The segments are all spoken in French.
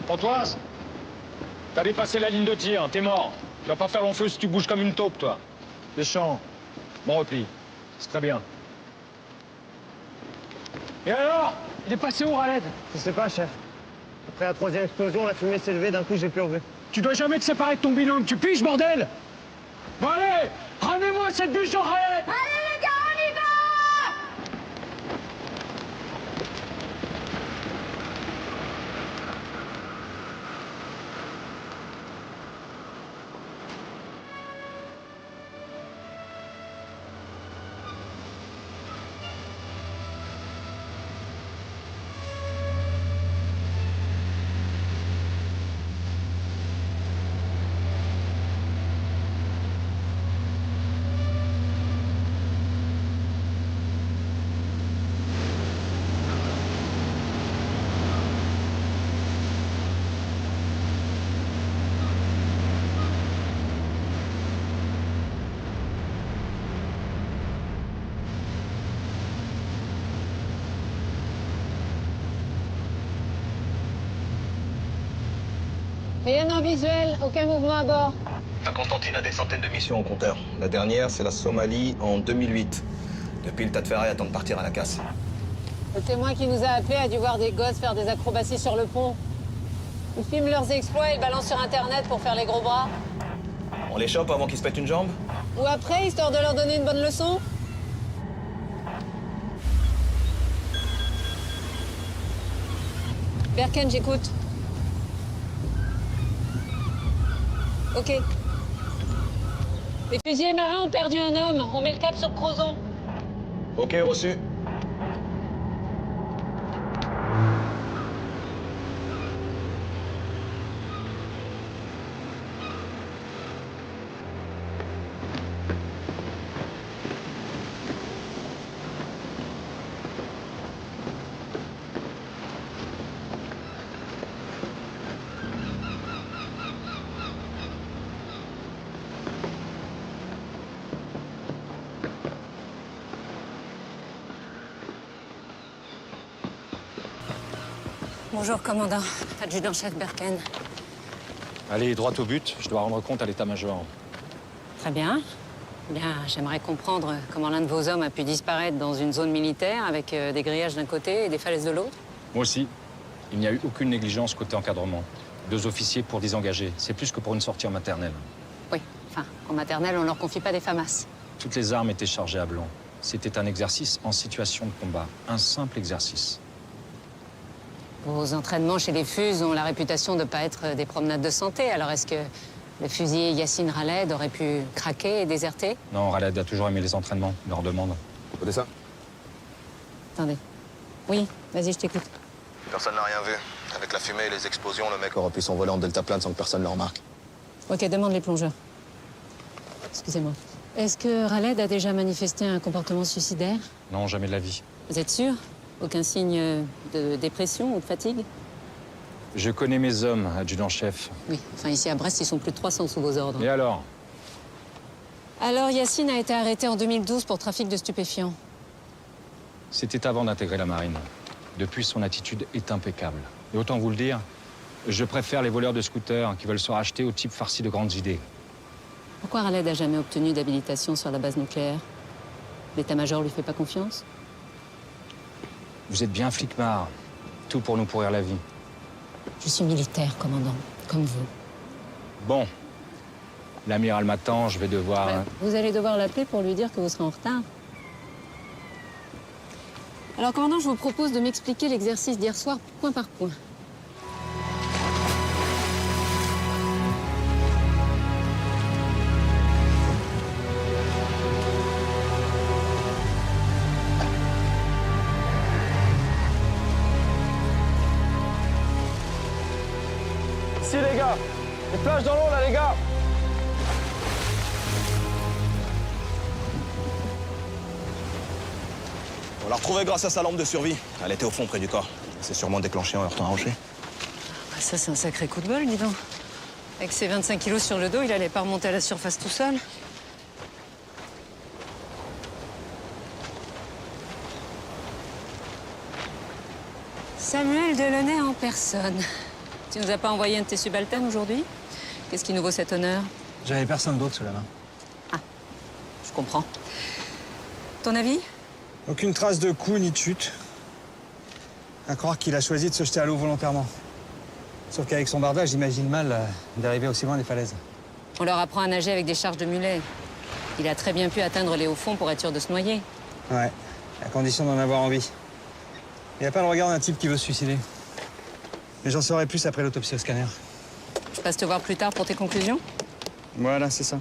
Pontoise, t'as dépassé la ligne de tir, t'es mort. Tu vas pas faire long feu si tu bouges comme une taupe, toi. Deschamps, bon repli. C'est très bien. Et alors? Il est passé où, Raled? Je sais pas, chef. Après la troisième explosion, la fumée s'est levée, d'un coup, j'ai plus revu. Tu dois jamais te séparer de ton binôme, tu piges, bordel! Bon, allez! Ramenez-moi cette bûche au Raled! Allez les gars, on y va! Rien en visuel, aucun mouvement à bord. La Constantine a des centaines de missions au compteur. La dernière, c'est la Somalie en 2008. Depuis, le tas de ferraille attend de partir à la casse. Le témoin qui nous a appelés a dû voir des gosses faire des acrobaties sur le pont. Ils filment leurs exploits et le balancent sur Internet pour faire les gros bras. On les chope avant qu'ils se pètent une jambe? Ou après, histoire de leur donner une bonne leçon. Berken, j'écoute. Ok. Les fusiliers marins ont perdu un homme. On met le cap sur Crozon. Ok, reçu. Bonjour, commandant. Adjudant-chef Berken. Allez, droit au but, je dois rendre compte à l'état-major. Très bien. Bien, j'aimerais comprendre comment l'un de vos hommes a pu disparaître dans une zone militaire avec des grillages d'un côté et des falaises de l'autre. Moi aussi, il n'y a eu aucune négligence côté encadrement. 2 officiers pour désengager, c'est plus que pour une sortie en maternelle. Oui, enfin, en maternelle, on leur confie pas des FAMAS. Toutes les armes étaient chargées à blanc. C'était un exercice en situation de combat, un simple exercice. Vos entraînements chez les FUS ont la réputation de ne pas être des promenades de santé. Alors est-ce que le fusilier Yassine Raled aurait pu craquer et déserter? Non, Raled a toujours aimé les entraînements, leur demande. Écoutez ça. Attendez. Oui, vas-y, je t'écoute. Personne n'a rien vu. Avec la fumée et les explosions, le mec aurait pu s'envoler en deltaplane sans que personne le remarque. Ok, demande les plongeurs. Excusez-moi. Est-ce que Raled a déjà manifesté un comportement suicidaire? Non, jamais de la vie. Vous êtes sûr? Aucun signe de dépression ou de fatigue? Je connais mes hommes, adjudant-chef. Oui, enfin ici à Brest, ils sont plus de 300 sous vos ordres. Et alors? Alors Yassine a été arrêté en 2012 pour trafic de stupéfiants. C'était avant d'intégrer la marine. Depuis, son attitude est impeccable. Et autant vous le dire, je préfère les voleurs de scooters qui veulent se racheter aux types farcis de grandes idées. Pourquoi Raled n'a jamais obtenu d'habilitation sur la base nucléaire? L'état-major lui fait pas confiance? Vous êtes bien flicmard. Tout pour nous pourrir la vie. Je suis militaire, commandant, comme vous. Bon. L'amiral m'attend, je vais devoir... Vous allez devoir l'appeler pour lui dire que vous serez en retard. Alors, commandant, je vous propose de m'expliquer l'exercice d'hier soir point par point. Ici, les gars. Les plages dans l'eau, là, les gars. On l'a retrouvée grâce à sa lampe de survie. Elle était au fond, près du corps. C'est sûrement déclenché en heurtant un rocher. Ah, ça, c'est un sacré coup de bol, dis donc. Avec ses 25 kilos sur le dos, il allait pas remonter à la surface tout seul. Samuel Delaunay en personne. Tu nous as pas envoyé un de tes subalternes aujourd'hui? Qu'est-ce qui nous vaut cet honneur? J'avais personne d'autre sous la main. Je comprends. Ton avis? Aucune trace de coup ni de chute. À croire qu'il a choisi de se jeter à l'eau volontairement. Sauf qu'avec son bardage, j'imagine mal d'arriver aussi loin des falaises. On leur apprend à nager avec des charges de mulets. Il a très bien pu atteindre les hauts fonds pour être sûr de se noyer. Ouais, à condition d'en avoir envie. Il n'y a pas le regard d'un type qui veut se suicider. Mais j'en saurai plus après l'autopsie au scanner. Je passe te voir plus tard pour tes conclusions? Voilà, c'est ça.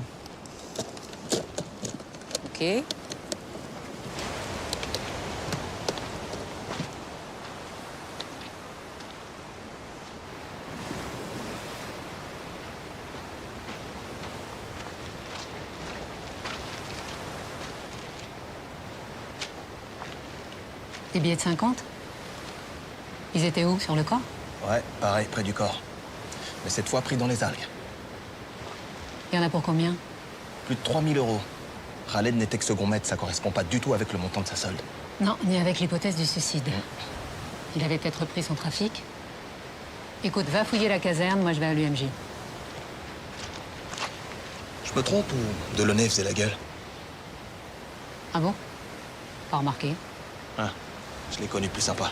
Ok. Des billets de 50? Ils étaient où, sur le corps? Ouais, pareil, près du corps. Mais cette fois pris dans les algues. Il y en a pour combien? Plus de 3 000 €. Khaled n'était que second maître, ça correspond pas du tout avec le montant de sa solde. Non, ni avec l'hypothèse du suicide. Il avait peut-être repris son trafic. Écoute, va fouiller la caserne, moi je vais à l'UMJ. Je me trompe ou Delaunay faisait la gueule? Ah bon? Pas remarqué. Ah, je l'ai connu plus sympa.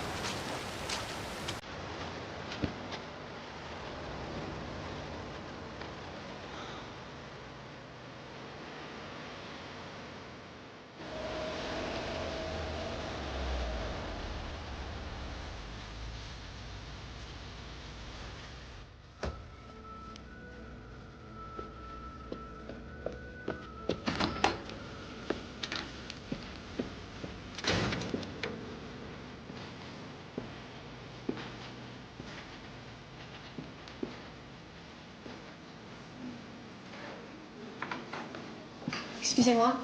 Excusez-moi.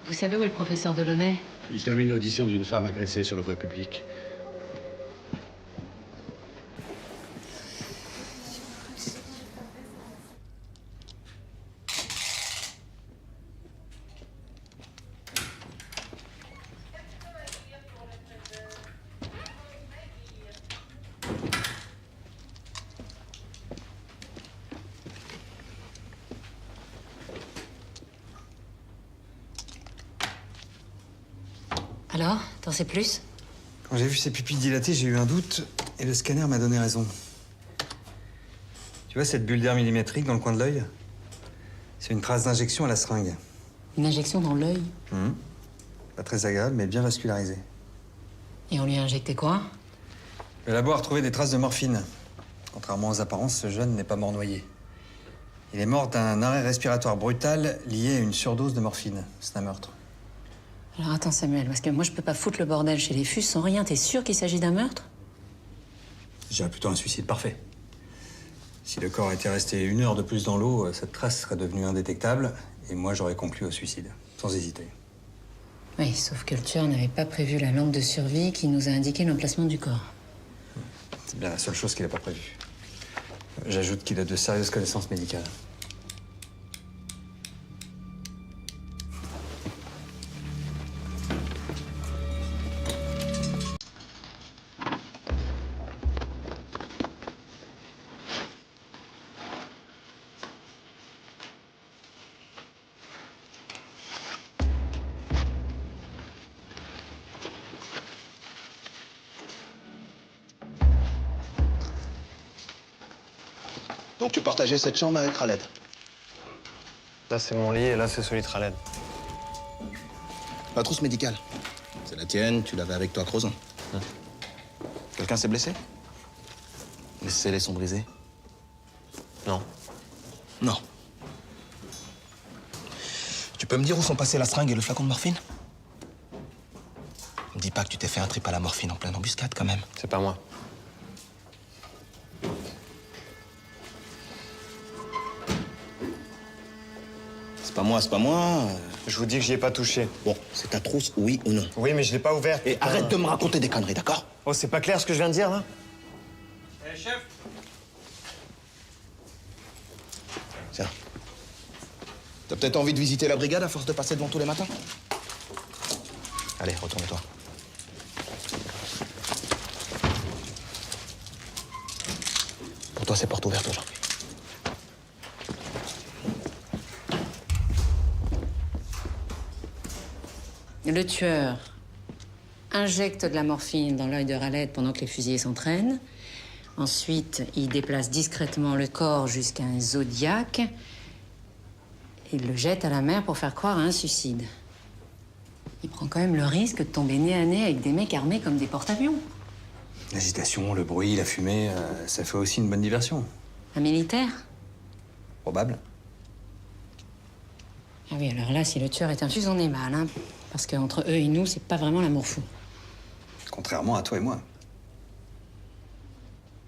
Vous savez où est le professeur Delaunay? Il termine l'audition d'une femme agressée sur le voie publique. Alors, t'en sais plus? Quand j'ai vu ses pupilles dilatées, j'ai eu un doute et le scanner m'a donné raison. Tu vois cette bulle d'air millimétrique dans le coin de l'œil? C'est une trace d'injection à la seringue. Une injection dans l'œil? Pas très agréable, mais bien vascularisée. Et on lui a injecté quoi? Le labo a retrouvé des traces de morphine. Contrairement aux apparences, ce jeune n'est pas mort noyé. Il est mort d'un arrêt respiratoire brutal lié à une surdose de morphine. C'est un meurtre. Alors attends Samuel, parce que moi je peux pas foutre le bordel chez les FUS sans rien. T'es sûr qu'il s'agit d'un meurtre? Je dirais plutôt un suicide parfait. Si le corps était resté 1 heure de plus dans l'eau, cette trace serait devenue indétectable et moi j'aurais conclu au suicide, sans hésiter. Oui, sauf que le tueur n'avait pas prévu la lampe de survie qui nous a indiqué l'emplacement du corps. C'est bien la seule chose qu'il n'a pas prévue. J'ajoute qu'il a de sérieuses connaissances médicales. Donc tu partageais cette chambre avec Khaled? Là, c'est mon lit et là, c'est celui de Khaled. La trousse médicale. C'est la tienne, tu l'avais avec toi à Crozon. Quelqu'un s'est blessé? Les scellés sont brisés? Non. Non. Tu peux me dire où sont passés la seringue et le flacon de morphine? Me dis pas que tu t'es fait un trip à la morphine en pleine embuscade, quand même. C'est pas moi. C'est pas moi. Je vous dis que j'y ai pas touché. Bon, c'est ta trousse, oui ou non? Oui, mais je l'ai pas ouverte. Et arrête de me raconter des conneries, d'accord? Oh, c'est pas clair ce que je viens de dire, là? Chef. Tiens. T'as peut-être envie de visiter la brigade à force de passer devant tous les matins? Allez, retourne-toi. Pour toi. toi, c'est porte ouverte aujourd'hui. Le tueur injecte de la morphine dans l'œil de Raled pendant que les fusillés s'entraînent. Ensuite, il déplace discrètement le corps jusqu'à un zodiaque. Il le jette à la mer pour faire croire à un suicide. Il prend quand même le risque de tomber nez à nez avec des mecs armés comme des porte-avions. L'agitation, le bruit, la fumée, ça fait aussi une bonne diversion. Un militaire? Probable. Ah oui, alors là, si le tueur est un fusil, on est mal, hein. Parce qu'entre eux et nous, c'est pas vraiment l'amour fou. Contrairement à toi et moi.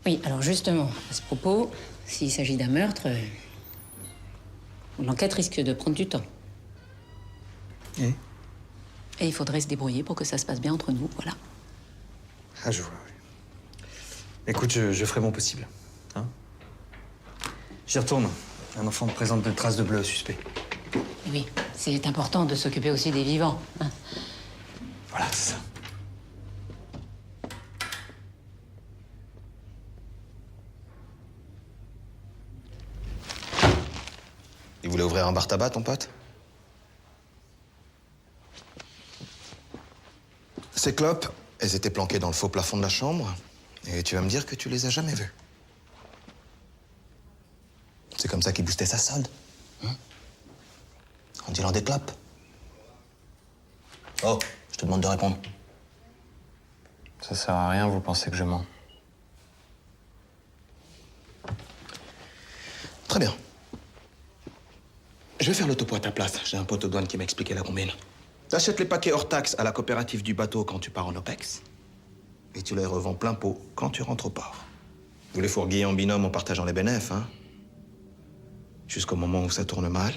Oui, alors justement, à ce propos, s'il s'agit d'un meurtre, l'enquête risque de prendre du temps. Et il faudrait se débrouiller pour que ça se passe bien entre nous, voilà. Ah, je vois, oui. Écoute, je ferai mon possible. Hein? J'y retourne. Un enfant me présente des traces de bleu suspect. Oui, c'est important de s'occuper aussi des vivants, hein. Voilà, c'est ça. Il voulait ouvrir un bar tabac, ton pote? Ces clopes, elles étaient planquées dans le faux plafond de la chambre. Et tu vas me dire que tu les as jamais vues. C'est comme ça qu'il boostait sa solde. Hein? En dealant des clopes. Oh, je te demande de répondre. Ça sert à rien, vous pensez que je mens. Très bien. Je vais faire le topo à ta place. J'ai un pote aux douanes qui m'a expliqué la combine. T'achètes les paquets hors taxe à la coopérative du bateau quand tu pars en OPEX. Et tu les revends plein pot quand tu rentres au port. Vous les fourguez en binôme en partageant les bénéfices, hein? Jusqu'au moment où ça tourne mal.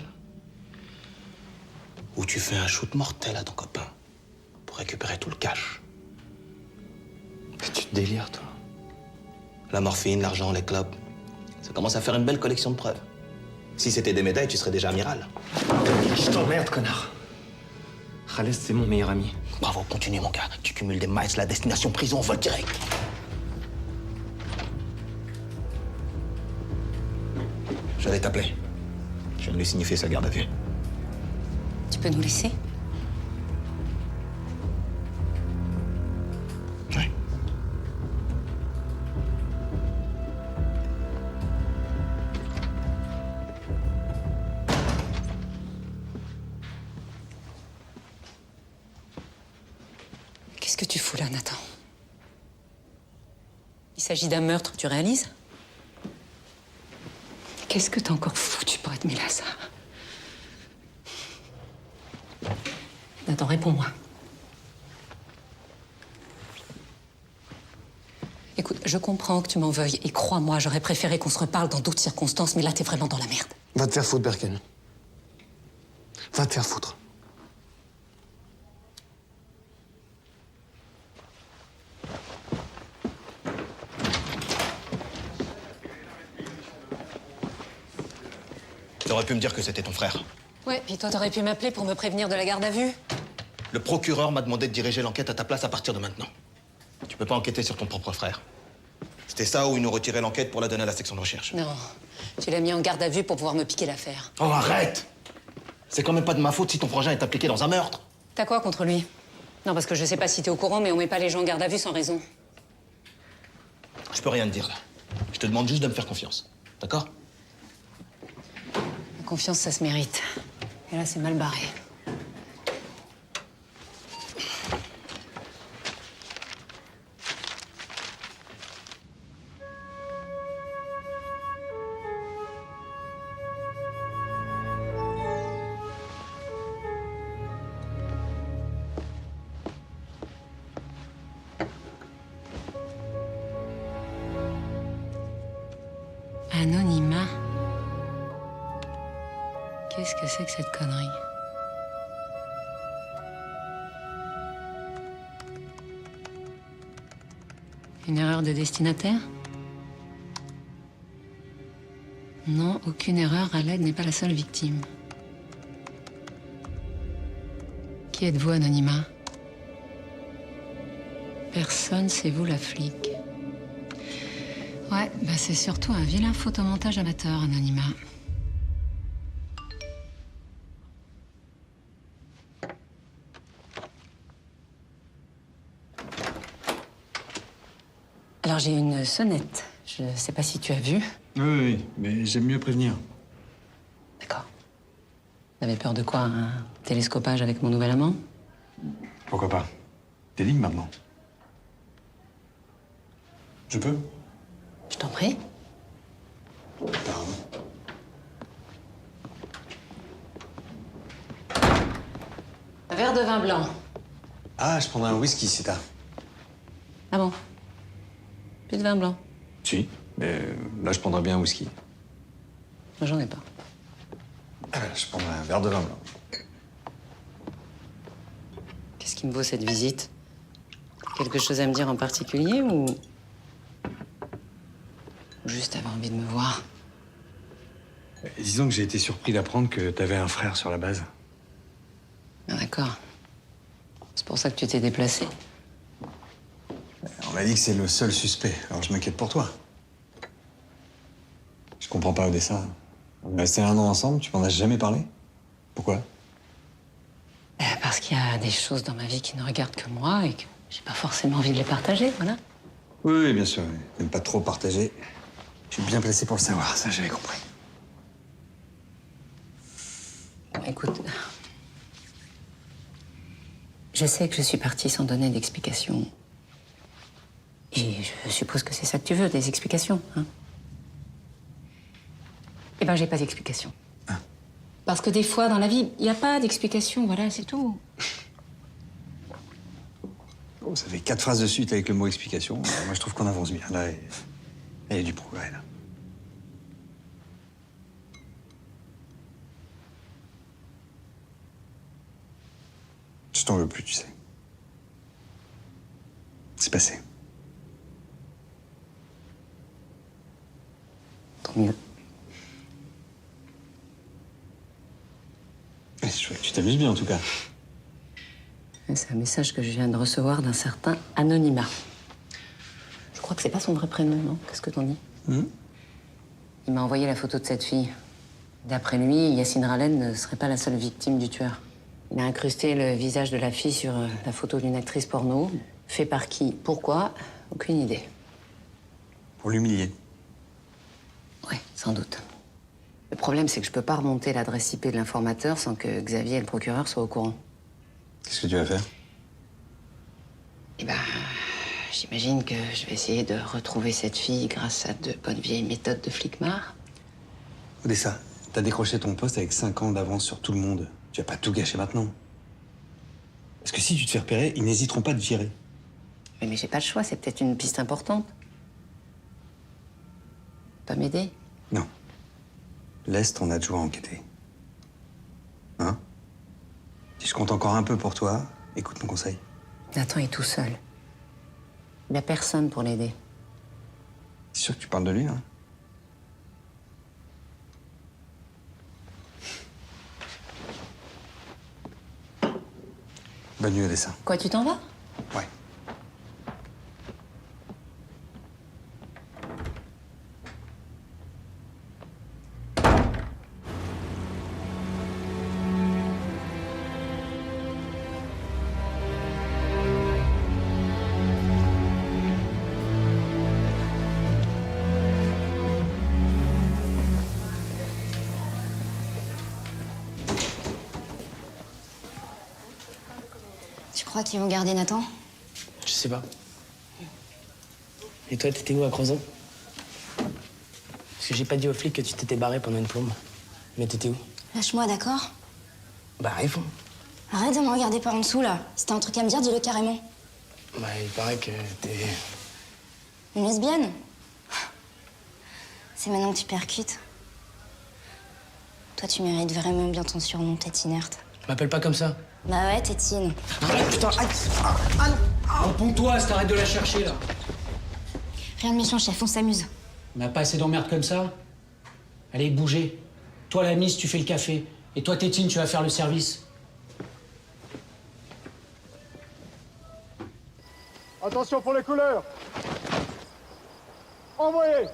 Où tu fais un shoot mortel à ton copain pour récupérer tout le cash. Mais tu te délires, toi. La morphine, l'argent, les clubs. Ça commence à faire une belle collection de preuves. Si c'était des médailles, tu serais déjà amiral. Je t'emmerde, connard. Khaled, c'est mon meilleur ami. Bravo, continue, mon gars. Tu cumules des miles, la destination prison, vol direct. J'allais t'appeler. Je viens de lui signifier sa garde à vue. Tu peux nous laisser? Oui. Qu'est-ce que tu fous là, Nathan? Il s'agit d'un meurtre, tu réalises? Qu'est-ce que t'as encore foutu pour être mêlé à ça? Nathan, réponds-moi. Écoute, je comprends que tu m'en veuilles, et crois-moi, j'aurais préféré qu'on se reparle dans d'autres circonstances, mais là, t'es vraiment dans la merde. Va te faire foutre, Berken. Va te faire foutre. T'aurais pu me dire que c'était ton frère. Ouais, puis toi, t'aurais pu m'appeler pour me prévenir de la garde à vue. Le procureur m'a demandé de diriger l'enquête à ta place à partir de maintenant. Tu peux pas enquêter sur ton propre frère. C'était ça ou ils nous retiraient l'enquête pour la donner à la section de recherche. Non, tu l'as mis en garde à vue pour pouvoir me piquer l'affaire. Oh, arrête! C'est quand même pas de ma faute si ton frangin est impliqué dans un meurtre. T'as quoi contre lui? Non, parce que je sais pas si t'es au courant, mais on met pas les gens en garde à vue sans raison. Je peux rien te dire là. Je te demande juste de me faire confiance. D'accord? La confiance, ça se mérite. Et là, c'est mal barré. Anonymat. Qu'est-ce que c'est que cette connerie? Une erreur de destinataire? Non, aucune erreur. Khaled n'est pas la seule victime. Qui êtes-vous, Anonymat? Personne, c'est vous la flic. Ouais, bah c'est surtout un vilain photomontage amateur, Anonymat. Alors j'ai une sonnette. Je sais pas si tu as vu. Oui, mais j'aime mieux prévenir. D'accord. T'avais peur de quoi? Un télescopage avec mon nouvel amant? Pourquoi pas? T'es libre maintenant. Je peux? Je t'en prie. Pardon. Un verre de vin blanc. Ah, je prendrai un whisky, c'est tard. Ah bon? Plus de vin blanc? Si, mais là, je prendrais bien un whisky. Moi, j'en ai pas. Je prendrai un verre de vin blanc. Qu'est-ce qui me vaut cette visite? Quelque chose à me dire en particulier ou juste avoir envie de me voir? Disons que j'ai été surpris d'apprendre que t'avais un frère sur la base. Ah, d'accord. C'est pour ça que tu t'es déplacé. On m'a dit que c'est le seul suspect, alors je m'inquiète pour toi. Je comprends pas, Odessa. On est resté 1 an ensemble, tu m'en as jamais parlé? Pourquoi? Parce qu'il y a des choses dans ma vie qui ne regardent que moi et que j'ai pas forcément envie de les partager, voilà. Oui, bien sûr. T'aimes pas trop partager. Je suis bien placé pour le savoir, ça j'avais compris. Écoute, je sais que je suis partie sans donner d'explication. Et je suppose que c'est ça que tu veux, des explications, hein? Eh ben, j'ai pas d'explication. Ah. Parce que des fois, dans la vie, il n'y a pas d'explication, voilà, c'est tout. Oh, ça fait 4 phrases de suite avec le mot explication. Moi, je trouve qu'on avance bien. Là, il y a du progrès, là. Je t'en veux plus, tu sais. C'est passé. Tant mieux. C'est chouette. Tu t'amuses bien, en tout cas. C'est un message que je viens de recevoir d'un certain Anonymat. Je crois que c'est pas son vrai prénom, non? Qu'est-ce que t'en dis? Il m'a envoyé la photo de cette fille. D'après lui, Yacine Ralen ne serait pas la seule victime du tueur. Il a incrusté le visage de la fille sur la photo d'une actrice porno. Fait par qui? Pourquoi? Aucune idée. Pour l'humilier. Ouais, sans doute. Le problème, c'est que je peux pas remonter l'adresse IP de l'informateur sans que Xavier et le procureur soient au courant. Qu'est-ce que tu vas faire? Eh ben, j'imagine que je vais essayer de retrouver cette fille grâce à de bonnes vieilles méthodes de flicmar. Odessa, t'as décroché ton poste avec 5 ans d'avance sur tout le monde. Tu vas pas tout gâcher maintenant. Parce que si tu te fais repérer, ils n'hésiteront pas à te virer. Mais j'ai pas le choix, c'est peut-être une piste importante. Pas m'aider? Non. Laisse ton adjoint enquêter. Hein? Si je compte encore un peu pour toi, écoute mon conseil. Nathan est tout seul. Il n'y a personne pour l'aider. C'est sûr que tu parles de lui, hein? Bonne nuit, Odessa. Quoi, tu t'en vas? Ouais. Tu crois qu'ils vont garder Nathan? Je sais pas. Et toi, t'étais où à Crozon? Parce que j'ai pas dit aux flics que tu t'étais barré pendant une plombe. Mais t'étais où? Lâche-moi, d'accord? Bah, réponds. Arrête de me regarder par en dessous, là. Si t'as un truc à me dire, dis-le carrément. Bah, il paraît que t'es... Une lesbienne? C'est maintenant que tu percutes. Toi, tu mérites vraiment bien ton surnom, tête inerte. M'appelle pas comme ça. Bah ouais, tétine. Arrête, putain, arrête. Réponds-toi, t'arrêtes de la chercher, là. Rien de méchant, chef, on s'amuse. On n'a pas assez d'emmerdes comme ça. Allez, bougez. Toi, la Miss, tu fais le café. Et toi, Tétine, tu vas faire le service. Attention pour les couleurs. envoyez.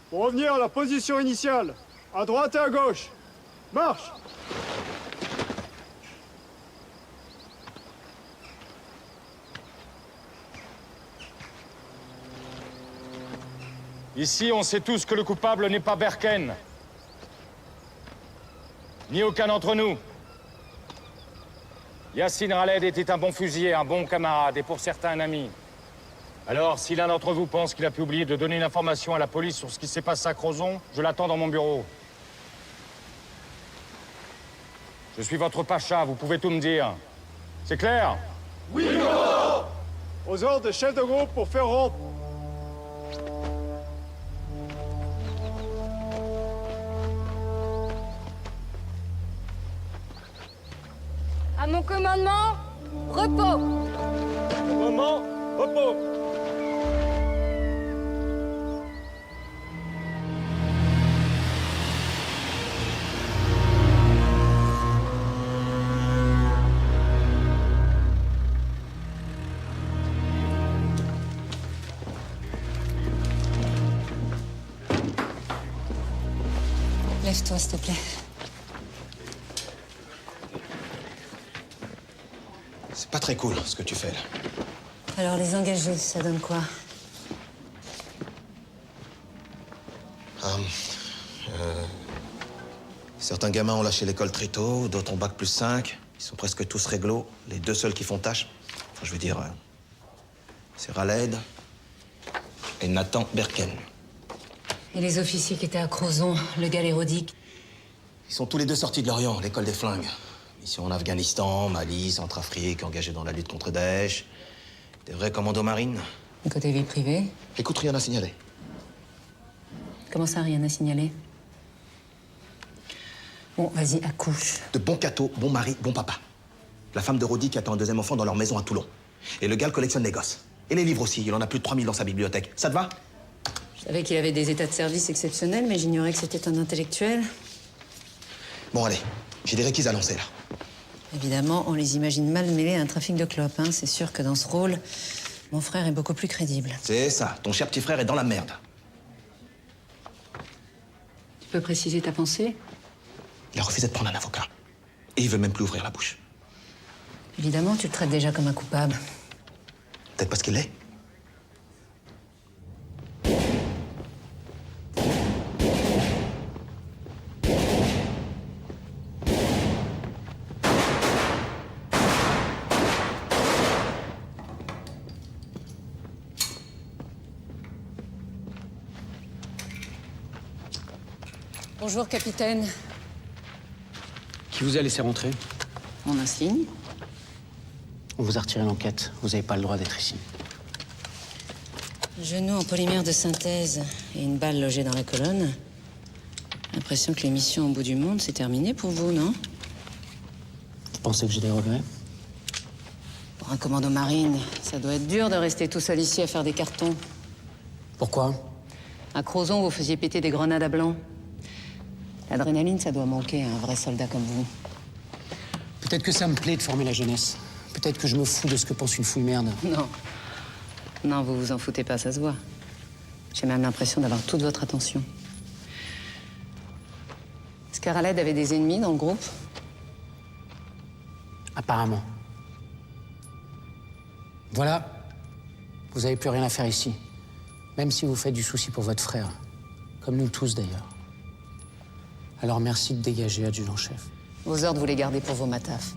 Pour revenir à la position initiale, à droite et à gauche. Marche! Ici, on sait tous que le coupable n'est pas Berken. Ni aucun d'entre nous. Yacine Raled était un bon fusilier, un bon camarade, et pour certains, un ami. Alors, si l'un d'entre vous pense qu'il a pu oublier de donner une information à la police sur ce qui s'est passé à Crozon, je l'attends dans mon bureau. Je suis votre pacha, vous pouvez tout me dire. C'est clair? Oui, commandant! Aux ordres des chefs de groupe pour faire rompre. À mon commandement, repos. Commandement, repos. Lève-toi, s'il te plaît. C'est pas très cool, ce que tu fais, là. Alors, les engagés, ça donne quoi? Certains gamins ont lâché l'école très tôt, d'autres ont bac plus 5. Ils sont presque tous réglo. Les deux seuls qui font tâche, enfin, je veux dire, c'est Raled et Nathan Berken. Et les officiers qui étaient à Crozon, le gars l'érodique? Ils sont tous les deux sortis de l'Orient, l'école des flingues. Mission en Afghanistan, Mali, Centrafrique, engagés dans la lutte contre Daesh. Des vrais commandos marines. Et côté vie privée? Écoute, rien à signaler. Comment ça, rien à signaler? Bon, vas-y, accouche. De bons cathos, bon mari, bon papa. La femme de Rodi qui attend un deuxième enfant dans leur maison à Toulon. Et le gars le collectionne les gosses. Et les livres aussi, il en a plus de 3000 dans sa bibliothèque. Ça te va? Je savais qu'il avait des états de service exceptionnels, mais j'ignorais que c'était un intellectuel. Bon, allez, j'ai des réquis à lancer, là. Évidemment, on les imagine mal mêlés à un trafic de clopes. Hein. C'est sûr que dans ce rôle, mon frère est beaucoup plus crédible. C'est ça, ton cher petit frère est dans la merde. Tu peux préciser ta pensée? Il a refusé de prendre un avocat. Et il veut même plus ouvrir la bouche. Évidemment, tu le traites déjà comme un coupable. Peut-être parce qu'il l'est. Bonjour, capitaine. Qui vous a laissé rentrer? Mon insigne. On vous a retiré l'enquête. Vous n'avez pas le droit d'être ici. Genou en polymère de synthèse et une balle logée dans la colonne. L'impression que l'émission au bout du monde, c'est terminé pour vous, non? Vous pensez que j'ai des regrets? Pour un commando marine, ça doit être dur de rester tout seul ici à faire des cartons. Pourquoi? À Crozon, vous faisiez péter des grenades à blanc. L'adrénaline, ça doit manquer à un vrai soldat comme vous. Peut-être que ça me plaît de former la jeunesse. Peut-être que je me fous de ce que pense une fouille merde. Non. Non, vous vous en foutez pas, ça se voit. J'ai même l'impression d'avoir toute votre attention. Est-ce qu'Araled avait des ennemis dans le groupe? Apparemment. Voilà. Vous avez plus rien à faire ici. Même si vous faites du souci pour votre frère. Comme nous tous, d'ailleurs. Alors merci de dégager, adjudant-chef. Vos ordres, vous les gardez pour vos matafs.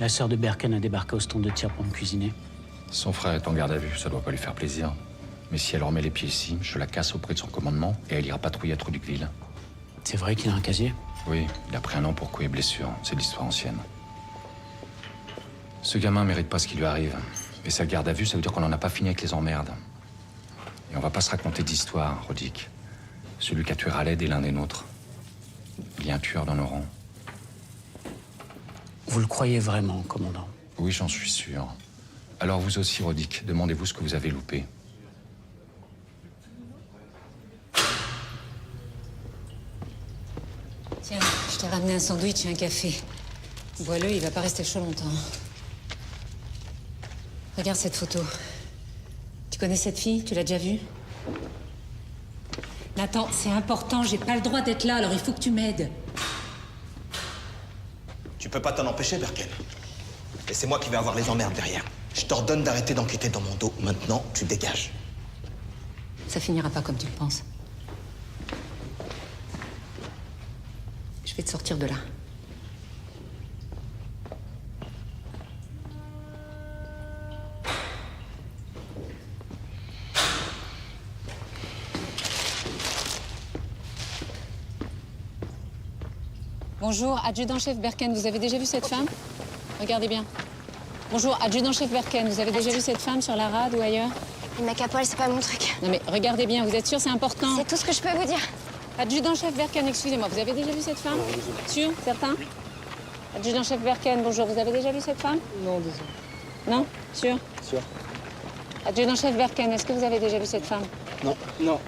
La sœur de Berken a débarqué au stand de tir pour me cuisiner. Son frère est en garde à vue, ça doit pas lui faire plaisir. Mais si elle remet les pieds ici, je la casse auprès de son commandement et elle ira patrouiller à Truducville. C'est vrai qu'il a un casier? Oui, il a pris un an pour coups et blessures. C'est de l'histoire ancienne. Ce gamin mérite pas ce qui lui arrive. Et sa garde à vue, ça veut dire qu'on n'en a pas fini avec les emmerdes. Et on va pas se raconter d'histoire, Rodic. Celui qui a tué Raled est l'un des nôtres. Il y a un tueur dans nos rangs. Vous le croyez vraiment, commandant? Oui, j'en suis sûr. Alors vous aussi, Rodic, demandez-vous ce que vous avez loupé. Tiens, je t'ai ramené un sandwich et un café. Bois-le, il va pas rester chaud longtemps. Regarde cette photo. Tu connais cette fille? Tu l'as déjà vue? Nathan, c'est important, j'ai pas le droit d'être là, alors il faut que tu m'aides. Tu peux pas t'en empêcher, Berken. Et c'est moi qui vais avoir les emmerdes derrière. Je t'ordonne d'arrêter d'enquêter dans mon dos. Maintenant, tu dégages. Ça finira pas comme tu le penses. Je vais te sortir de là. Bonjour, adjudant-chef Berken, vous avez déjà vu cette femme? Regardez bien. Bonjour, adjudant-chef Berken, vous avez déjà vu cette femme sur la rade ou ailleurs? Les mecs à poil, c'est pas mon truc. Non mais regardez bien, vous êtes sûr, c'est important? C'est tout ce que je peux vous dire. Adjudant-chef Berken, excusez-moi, vous avez déjà vu cette femme? Sûr? Certain? Adjudant-chef Berken, bonjour, vous avez déjà vu cette femme? Non, désolé. Non? Sûr? Sûr. Adjudant-chef Berken, est-ce que vous avez déjà vu cette femme? Non. Non.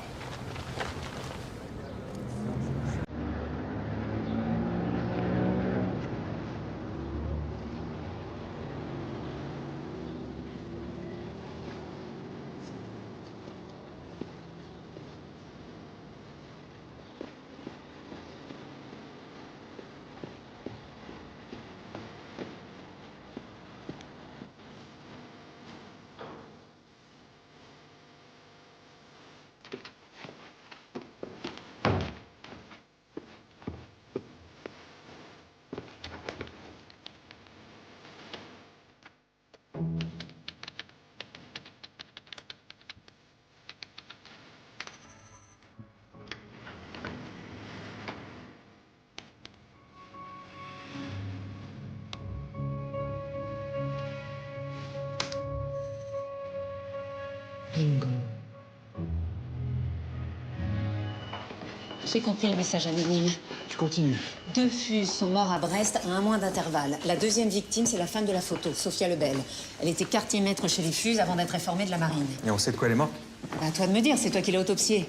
J'ai compris le message anonyme. Tu continues. 2 Fuses sont morts à Brest à 1 mois d'intervalle. La deuxième victime, c'est la femme de la photo, Sophia Lebel. Elle était quartier-maître chez les Fuses avant d'être réformée de la marine. Et on sait de quoi elle est morte? Bah, à toi de me dire, c'est toi qui l'as autopsiée.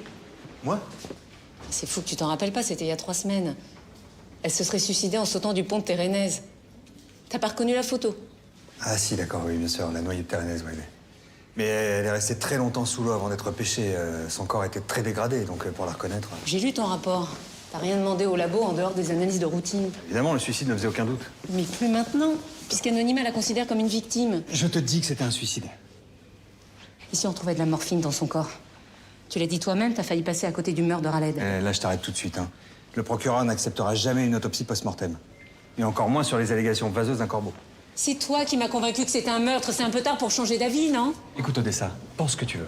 Moi? C'est fou que tu t'en rappelles pas, c'était il y a 3 semaines. Elle se serait suicidée en sautant du pont de Térénèse. T'as pas reconnu la photo? Ah si, d'accord, oui, bien sûr, la noyée de Térénèse, oui. Mais elle est restée très longtemps sous l'eau avant d'être pêchée. Son corps était très dégradé, donc pour la reconnaître... J'ai lu ton rapport. T'as rien demandé au labo en dehors des analyses de routine. Évidemment, le suicide ne faisait aucun doute. Mais plus maintenant, puisqu'Anonyme la considère comme une victime. Je te dis que c'était un suicide. Et si on trouvait de la morphine dans son corps? Tu l'as dit toi-même, t'as failli passer à côté du meurtre de Raled. Là, je t'arrête tout de suite. Hein. Le procureur n'acceptera jamais une autopsie post-mortem. Et encore moins sur les allégations vaseuses d'un corbeau. C'est toi qui m'as convaincu que c'était un meurtre. C'est un peu tard pour changer d'avis, non? Écoute, Odessa, pense ce que tu veux.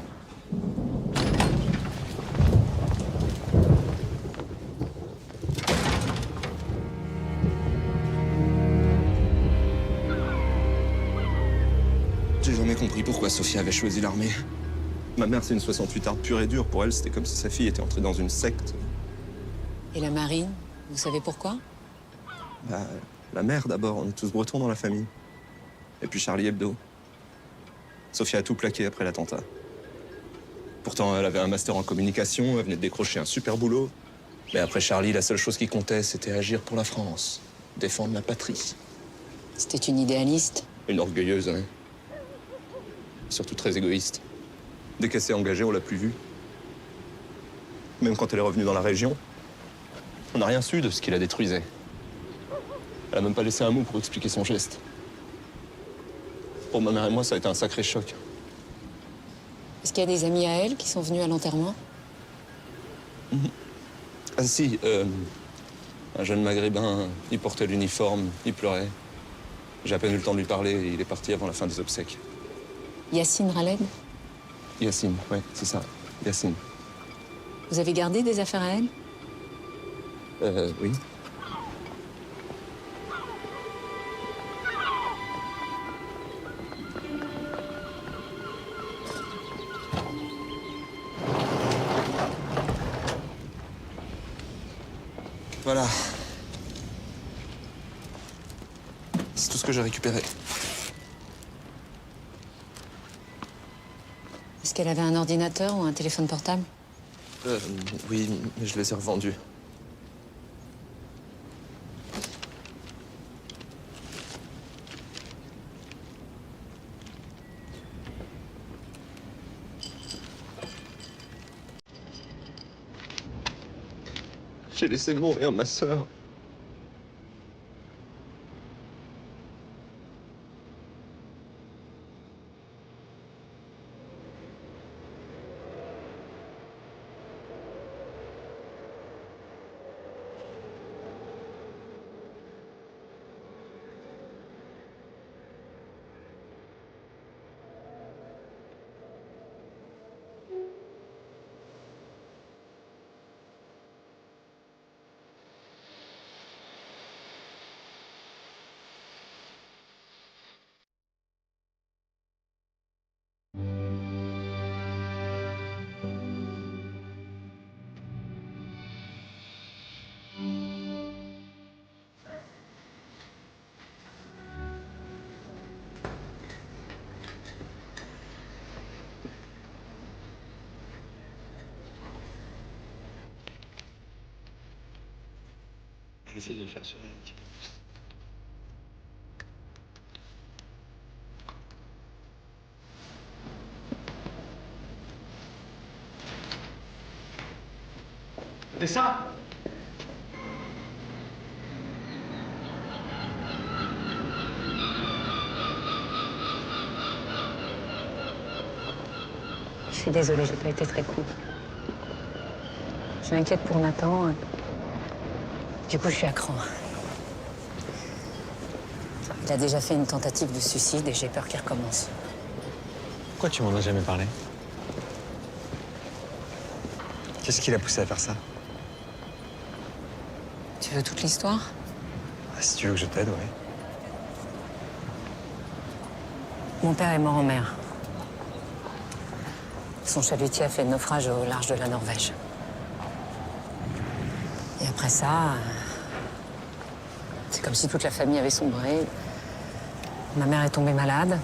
J'ai jamais compris pourquoi Sophia avait choisi l'armée. Ma mère, c'est une 68arde pure et dure. Pour elle, c'était comme si sa fille était entrée dans une secte. Et la marine? Vous savez pourquoi? Bah, la mère, d'abord. On est tous bretons dans la famille. Et puis Charlie Hebdo. Sophia a tout plaqué après l'attentat. Pourtant, elle avait un master en communication, elle venait de décrocher un super boulot. Mais après Charlie, la seule chose qui comptait, c'était agir pour la France. Défendre la patrie. C'était une idéaliste. Une orgueilleuse, hein. Surtout très égoïste. Dès qu'elle s'est engagée, on l'a plus vue. Même quand elle est revenue dans la région, on n'a rien su de ce qui la détruisait. Elle a même pas laissé un mot pour expliquer son geste. Pour ma mère et moi, ça a été un sacré choc. Est-ce qu'il y a des amis à elle qui sont venus à l'enterrement? Ah si, un jeune maghrébin, il portait l'uniforme, il pleurait. J'ai à peine eu le temps de lui parler et il est parti avant la fin des obsèques. Yacine Raled? Yacine, ouais, c'est ça, Yacine. Vous avez gardé des affaires à elle? Oui. Voilà. C'est tout ce que j'ai récupéré. Est-ce qu'elle avait un ordinateur ou un téléphone portable? Oui, mais je les ai revendus. J'ai laissé mourir ma sœur. J'essaie de le faire sur un petit peu. C'est ça? Je suis désolée, j'ai pas été très cool. Je m'inquiète pour Nathan. Du coup, je suis à cran. Il a déjà fait une tentative de suicide et j'ai peur qu'il recommence. Pourquoi tu m'en as jamais parlé? Qu'est-ce qui l'a poussé à faire ça? Tu veux toute l'histoire? Ah, si tu veux que je t'aide, oui. Mon père est mort en mer. Son chalutier a fait naufrage au large de la Norvège. Et après ça, c'est comme si toute la famille avait sombré. Ma mère est tombée malade.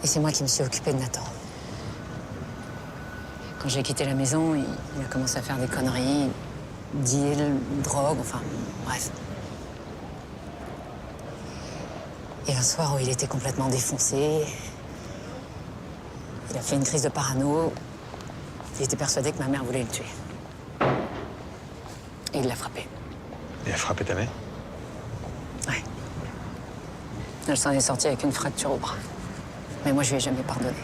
Et c'est moi qui me suis occupée de Nathan. Quand j'ai quitté la maison, il a commencé à faire des conneries. Deal, drogue, enfin, bref. Et un soir où il était complètement défoncé, il a fait une crise de parano. Il était persuadé que ma mère voulait le tuer. Et il l'a frappé. Il a frappé ta mère? Ouais. Elle s'en est sortie avec une fracture au bras. Mais moi, je lui ai jamais pardonné.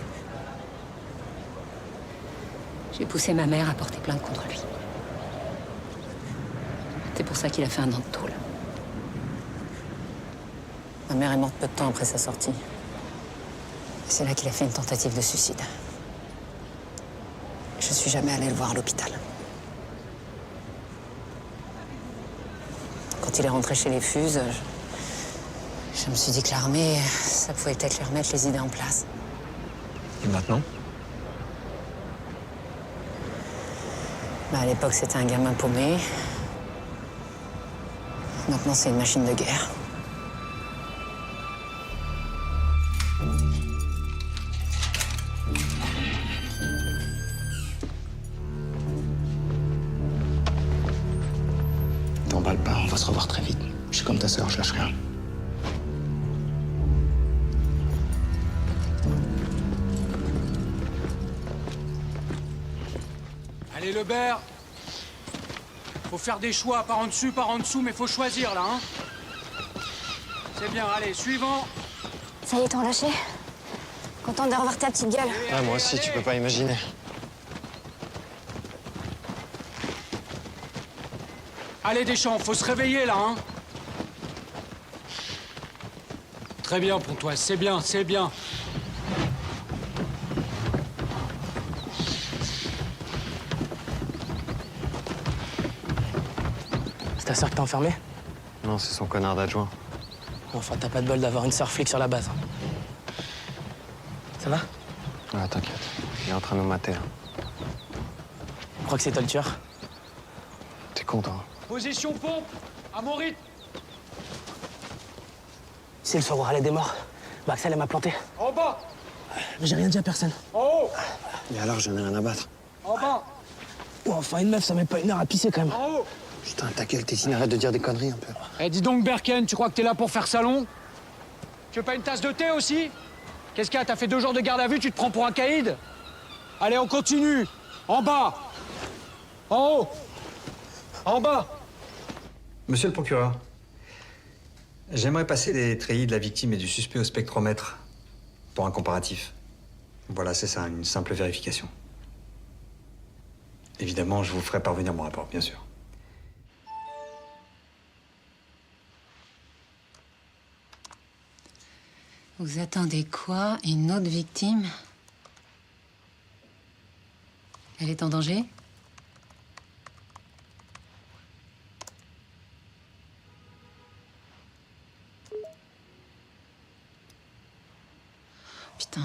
J'ai poussé ma mère à porter plainte contre lui. C'est pour ça qu'il a fait un an de tôle. Ma mère est morte peu de temps après sa sortie. Et c'est là qu'il a fait une tentative de suicide. Je suis jamais allée le voir à l'hôpital. Quand il est rentré chez les Fuses, je me suis dit que l'armée, ça pouvait peut-être lui remettre les idées en place. Et maintenant? À l'époque, c'était un gamin paumé. Maintenant, c'est une machine de guerre. T'emballe pas, on va se revoir très vite. Je suis comme ta sœur, je lâche rien. Allez, Lebert. Faut faire des choix, par en dessus, par en dessous, mais faut choisir, là, hein. C'est bien, allez, suivant. Ça y est, t'en lâché? Contente de revoir ta petite gueule. Allez, moi aussi, tu peux pas imaginer. Allez, Deschamps, faut se réveiller, là, hein. Très bien, Pontoise, c'est bien, c'est bien. C'est ta sœur qui t'a enfermé? Non, c'est son connard d'adjoint. Enfin, t'as pas de bol d'avoir une sœur flic sur la base. Ça va? Ah, t'inquiète. Il est en train de nous mater, là. Tu crois que c'est toi le tueur? T'es content? Position pompe, à mon rythme. Si le savoir allait des morts, bah Axel, elle m'a planté. En bas, Mais j'ai rien dit à personne. en haut, Et alors, j'en ai rien à battre. en bas, Oh, enfin, une meuf, ça met pas une heure à pisser quand même. en haut. Putain, ta gueule, Tétine, arrête de dire des conneries un peu. Eh, dis donc, Berken, tu crois que t'es là pour faire salon? Tu veux pas une tasse de thé aussi? Qu'est-ce qu'il y a? T'as fait 2 jours de garde à vue, tu te prends pour un caïd? Allez, on continue. En bas. En haut. En bas. Monsieur le procureur, j'aimerais passer les treillis de la victime et du suspect au spectromètre pour un comparatif. Voilà, c'est ça, une simple vérification. Évidemment, je vous ferai parvenir mon rapport, bien sûr. Vous attendez quoi? Une autre victime? Elle est en danger? Putain.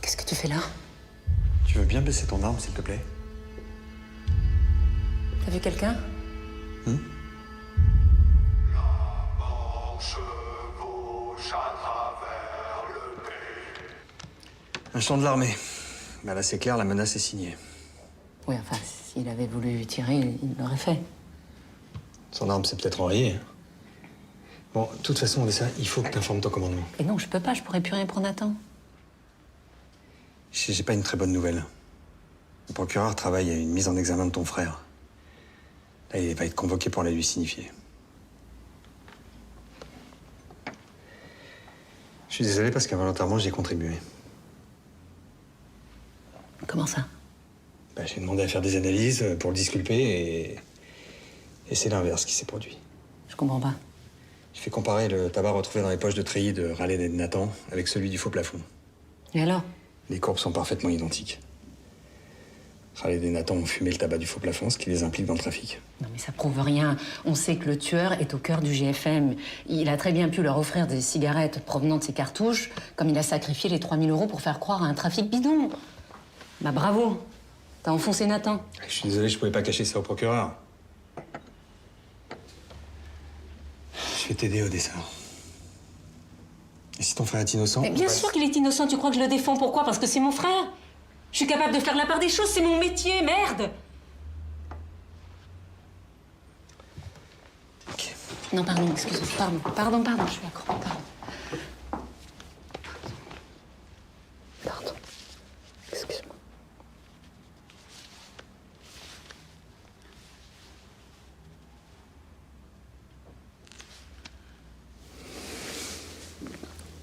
Qu'est-ce que tu fais là? Tu veux bien baisser ton arme, s'il te plaît? T'as vu quelqu'un? Un champ de l'armée. Bah là, c'est clair, la menace est signée. Oui, enfin, s'il avait voulu tirer, il l'aurait fait. Son arme s'est peut-être enrayée. Bon, de toute façon, Odessa, il faut que tu informes ton commandement. Et non, je peux pas, je pourrais plus rien prendre à temps. J'ai pas une très bonne nouvelle. Le procureur travaille à une mise en examen de ton frère. Là, il va être convoqué pour la lui signifier. Je suis désolé parce qu'involontairement, j'y ai contribué. Comment ça? Bah, j'ai demandé à faire des analyses pour le disculper et c'est l'inverse qui s'est produit. Je comprends pas. J'ai fait comparer le tabac retrouvé dans les poches de treillis de Raled et de Nathan avec celui du faux plafond. Et alors? Les courbes sont parfaitement identiques. Khaled et Nathan ont fumé le tabac du faux plafond, ce qui les implique dans le trafic. Non mais ça prouve rien. On sait que le tueur est au cœur du GFM. Il a très bien pu leur offrir des cigarettes provenant de ses cartouches, comme il a sacrifié les 3 000 € pour faire croire à un trafic bidon. Bah bravo. T'as enfoncé Nathan. Je suis désolé, je pouvais pas cacher ça au procureur. Je vais t'aider, Odessa. Et si ton frère est innocent... Mais bien sûr qu'il est innocent, tu crois que je le défends? Pourquoi? Parce que c'est mon frère. Je suis capable de faire la part des choses, c'est mon métier, merde. Ok. Non, pardon, excuse-moi, pardon, je suis accro, pardon. Pardon, excuse-moi.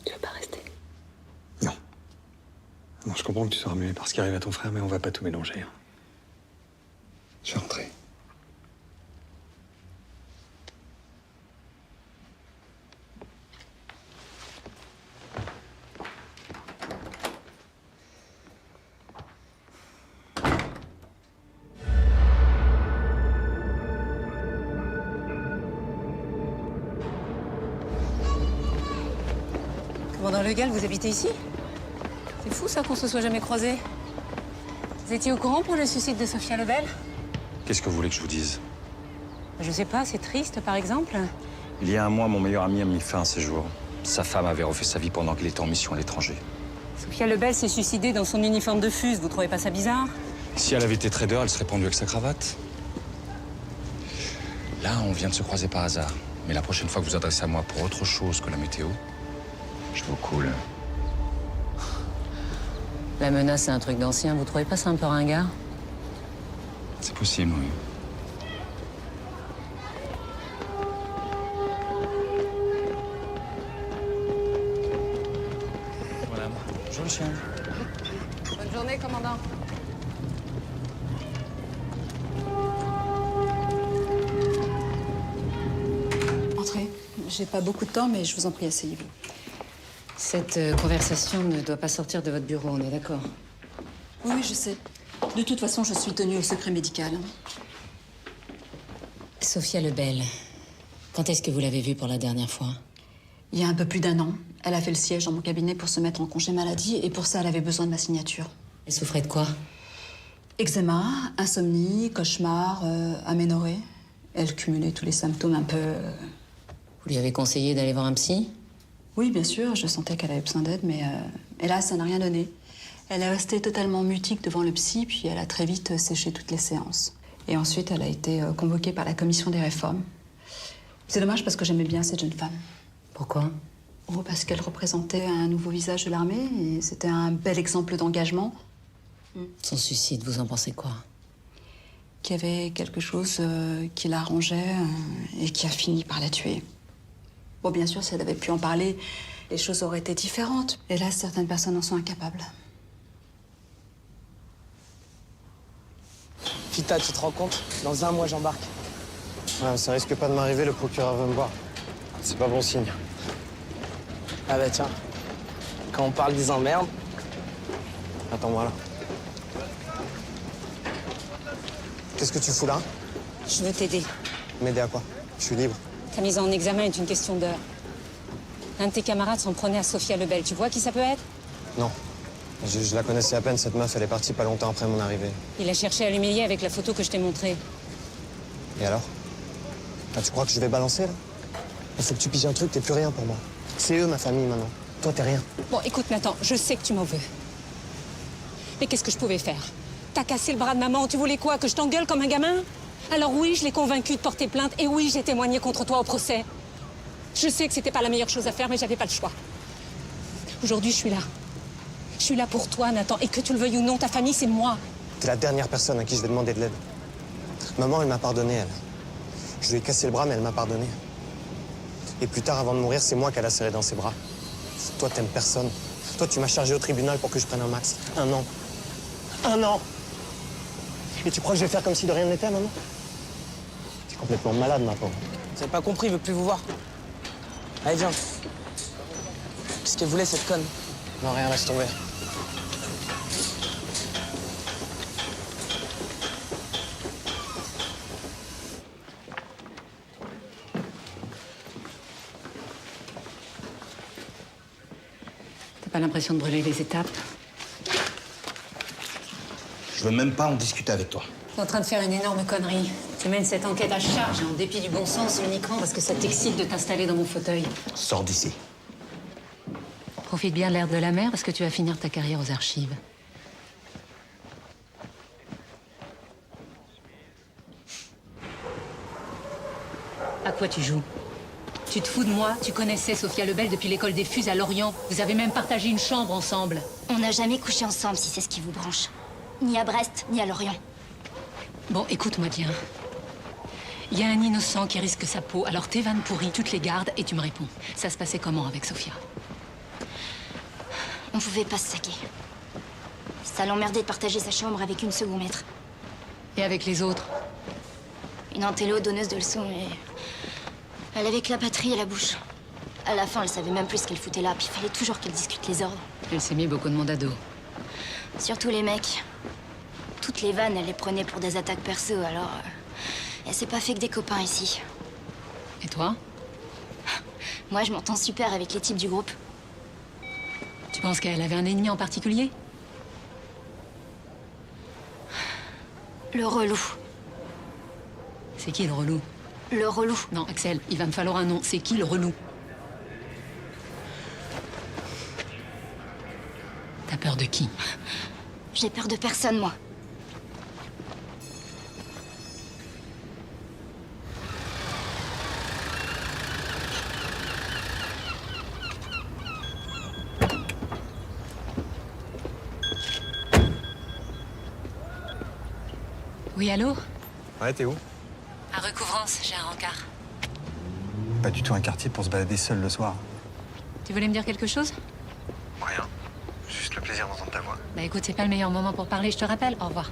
Tu veux pas rester? Non. Non, je comprends que tu sois remué par ce qui arrive à ton frère, mais on va pas tout mélanger. Hein. Je vais rentrer. Commandant Le Gall, vous habitez ici? C'est fou ça qu'on se soit jamais croisés. Vous étiez au courant pour le suicide de Sophia Lebel? Qu'est-ce que vous voulez que je vous dise? Je sais pas, c'est triste, par exemple. Il y a un mois, mon meilleur ami a mis fin à ses jours. Sa femme avait refait sa vie pendant qu'il était en mission à l'étranger. Sophia Lebel s'est suicidée dans son uniforme de FUS, vous trouvez pas ça bizarre? Si elle avait été trader, elle serait pendue avec sa cravate. Là, on vient de se croiser par hasard. Mais la prochaine fois que vous vous adressez à moi pour autre chose que la météo, je vous coule. La menace, c'est un truc d'ancien, vous trouvez pas ça un peu ringard? C'est possible, oui. Voilà. Bonjour, le chien. Bonne journée, commandant. Entrez. J'ai pas beaucoup de temps, mais je vous en prie, asseyez-vous. Cette conversation ne doit pas sortir de votre bureau, on est d'accord? Oui, je sais. De toute façon, je suis tenue au secret médical. Sophia Lebel, quand est-ce que vous l'avez vue pour la dernière fois? Il y a un peu plus d'1 an, elle a fait le siège dans mon cabinet pour se mettre en congé maladie, et pour ça, elle avait besoin de ma signature. Elle souffrait de quoi? Eczéma, insomnie, cauchemar, aménorrhée. Elle cumulait tous les symptômes un peu... Vous lui avez conseillé d'aller voir un psy? Oui, bien sûr, je sentais qu'elle avait besoin d'aide, mais hélas, ça n'a rien donné. Elle est restée totalement mutique devant le psy, puis elle a très vite séché toutes les séances. Et ensuite, elle a été convoquée par la commission des réformes. C'est dommage parce que j'aimais bien cette jeune femme. Pourquoi? Oh, parce qu'elle représentait un nouveau visage de l'armée et c'était un bel exemple d'engagement. Son suicide, vous en pensez quoi? Qu'il y avait quelque chose qui l'arrangeait et qui a fini par la tuer. Bon, bien sûr, si elle avait pu en parler, les choses auraient été différentes. Et là, certaines personnes en sont incapables. Kita, tu te rends compte? Dans 1 mois, j'embarque. Ouais, ça risque pas de m'arriver, le procureur veut me voir. C'est pas bon signe. Ah bah tiens, quand on parle des emmerdes... Attends-moi là. Qu'est-ce que tu fous là? Je veux t'aider. M'aider à quoi? Je suis libre. Ta mise en examen est une question d'heure. Un de tes camarades s'en prenait à Sophia Lebel. Tu vois qui ça peut être? Non. Je la connaissais à peine, cette meuf. Elle est partie pas longtemps après mon arrivée. Il a cherché à l'humilier avec la photo que je t'ai montrée. Et alors? Ah, tu crois que je vais balancer, là? Il faut que tu piges un truc, t'es plus rien pour moi. C'est eux, ma famille, maintenant. Toi, t'es rien. Bon, écoute, Nathan, je sais que tu m'en veux. Mais qu'est-ce que je pouvais faire? T'as cassé le bras de maman, tu voulais quoi? Que je t'engueule comme un gamin? Alors oui, je l'ai convaincu de porter plainte, et oui, j'ai témoigné contre toi au procès. Je sais que c'était pas la meilleure chose à faire, mais j'avais pas le choix. Aujourd'hui, je suis là. Je suis là pour toi, Nathan, et que tu le veuilles ou non, ta famille, c'est moi. T'es la dernière personne à qui je vais demander de l'aide. Maman, elle m'a pardonné, elle. Je lui ai cassé le bras, mais elle m'a pardonné. Et plus tard, avant de mourir, c'est moi qu'elle a serré dans ses bras. Toi, t'aimes personne. Toi, tu m'as chargé au tribunal pour que je prenne un max. 1 an. 1 an! Et tu crois que je vais faire comme si de rien n'était, maman? T'es complètement malade, ma pauvre. Vous avez pas compris, il veut plus vous voir. Allez, viens. Qu'est-ce qu'elle voulait, cette conne? Non, rien, laisse tomber. T'as pas l'impression de brûler les étapes? Je veux même pas en discuter avec toi. T'es en train de faire une énorme connerie. Tu mènes cette enquête à charge, en dépit du bon sens, uniquement parce que ça t'excite de t'installer dans mon fauteuil. Sors d'ici. Profite bien de l'air de la mer, parce que tu vas finir ta carrière aux archives. À quoi tu joues? Tu te fous de moi? Tu connaissais Sophia Lebel depuis l'école des FUS à Lorient. Vous avez même partagé une chambre ensemble. On n'a jamais couché ensemble, si c'est ce qui vous branche. Ni à Brest, ni à Lorient. Bon, écoute-moi bien. Il y a un innocent qui risque sa peau, alors tes vannes pourries, tu te les gardes et tu me réponds. Ça se passait comment avec Sophia? On pouvait pas se saquer. Ça l'emmerdait de partager sa chambre avec une second maître. Et avec les autres? Une antélo donneuse de leçons et... Elle avait que la patrie à la bouche. À la fin, elle savait même plus ce qu'elle foutait là, puis il fallait toujours qu'elle discute les ordres. Elle s'est mis beaucoup de monde à dos. Surtout les mecs. Toutes les vannes, elle les prenait pour des attaques perso, alors... elle s'est pas fait que des copains ici. Et toi? Moi, je m'entends super avec les types du groupe. Tu penses qu'elle avait un ennemi en particulier? Le relou. C'est qui le relou? Le relou. Non, Axel, il va me falloir un nom. C'est qui le relou? T'as peur de qui? J'ai peur de personne, moi. Oui, allô? Ouais, t'es où? À Recouvrance, j'ai un rencard. Pas du tout un quartier pour se balader seul le soir. Tu voulais me dire quelque chose? Rien. Juste le plaisir d'entendre ta voix. Bah écoute, c'est pas le meilleur moment pour parler, je te rappelle. Au revoir.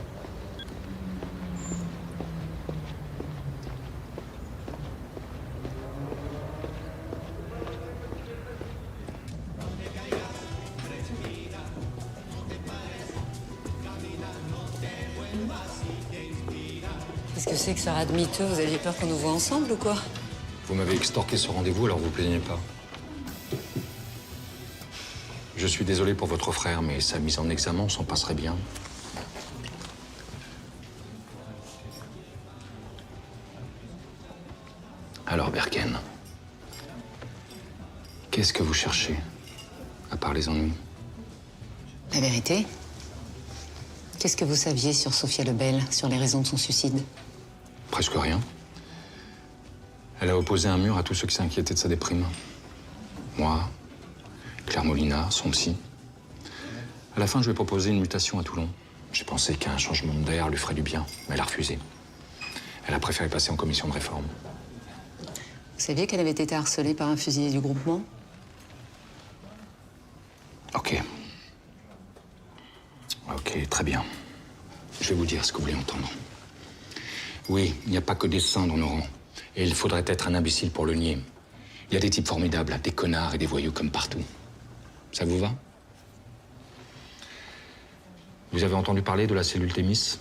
Qu'est-ce que c'est que ça rate miteux? Vous aviez peur qu'on nous voit ensemble ou quoi? Vous m'avez extorqué ce rendez-vous, alors vous plaignez pas. Je suis désolé pour votre frère, mais sa mise en examen s'en passerait bien. Alors, Berken, qu'est-ce que vous cherchez, à part les ennuis? La vérité? Qu'est-ce que vous saviez sur Sophia Lebel, sur les raisons de son suicide? Presque rien. Elle a opposé un mur à tous ceux qui s'inquiétaient de sa déprime. Moi, Claire Molina, son psy. À la fin, je lui ai proposé une mutation à Toulon. J'ai pensé qu'un changement d'air lui ferait du bien, mais elle a refusé. Elle a préféré passer en commission de réforme. Vous saviez qu'elle avait été harcelée par un fusilier du groupement? Ok. Ok, très bien. Je vais vous dire ce que vous voulez entendre. Oui, il n'y a pas que des saints dans nos rangs. Et il faudrait être un imbécile pour le nier. Il y a des types formidables, des connards et des voyous comme partout. Ça vous va? Vous avez entendu parler de la cellule Thémis?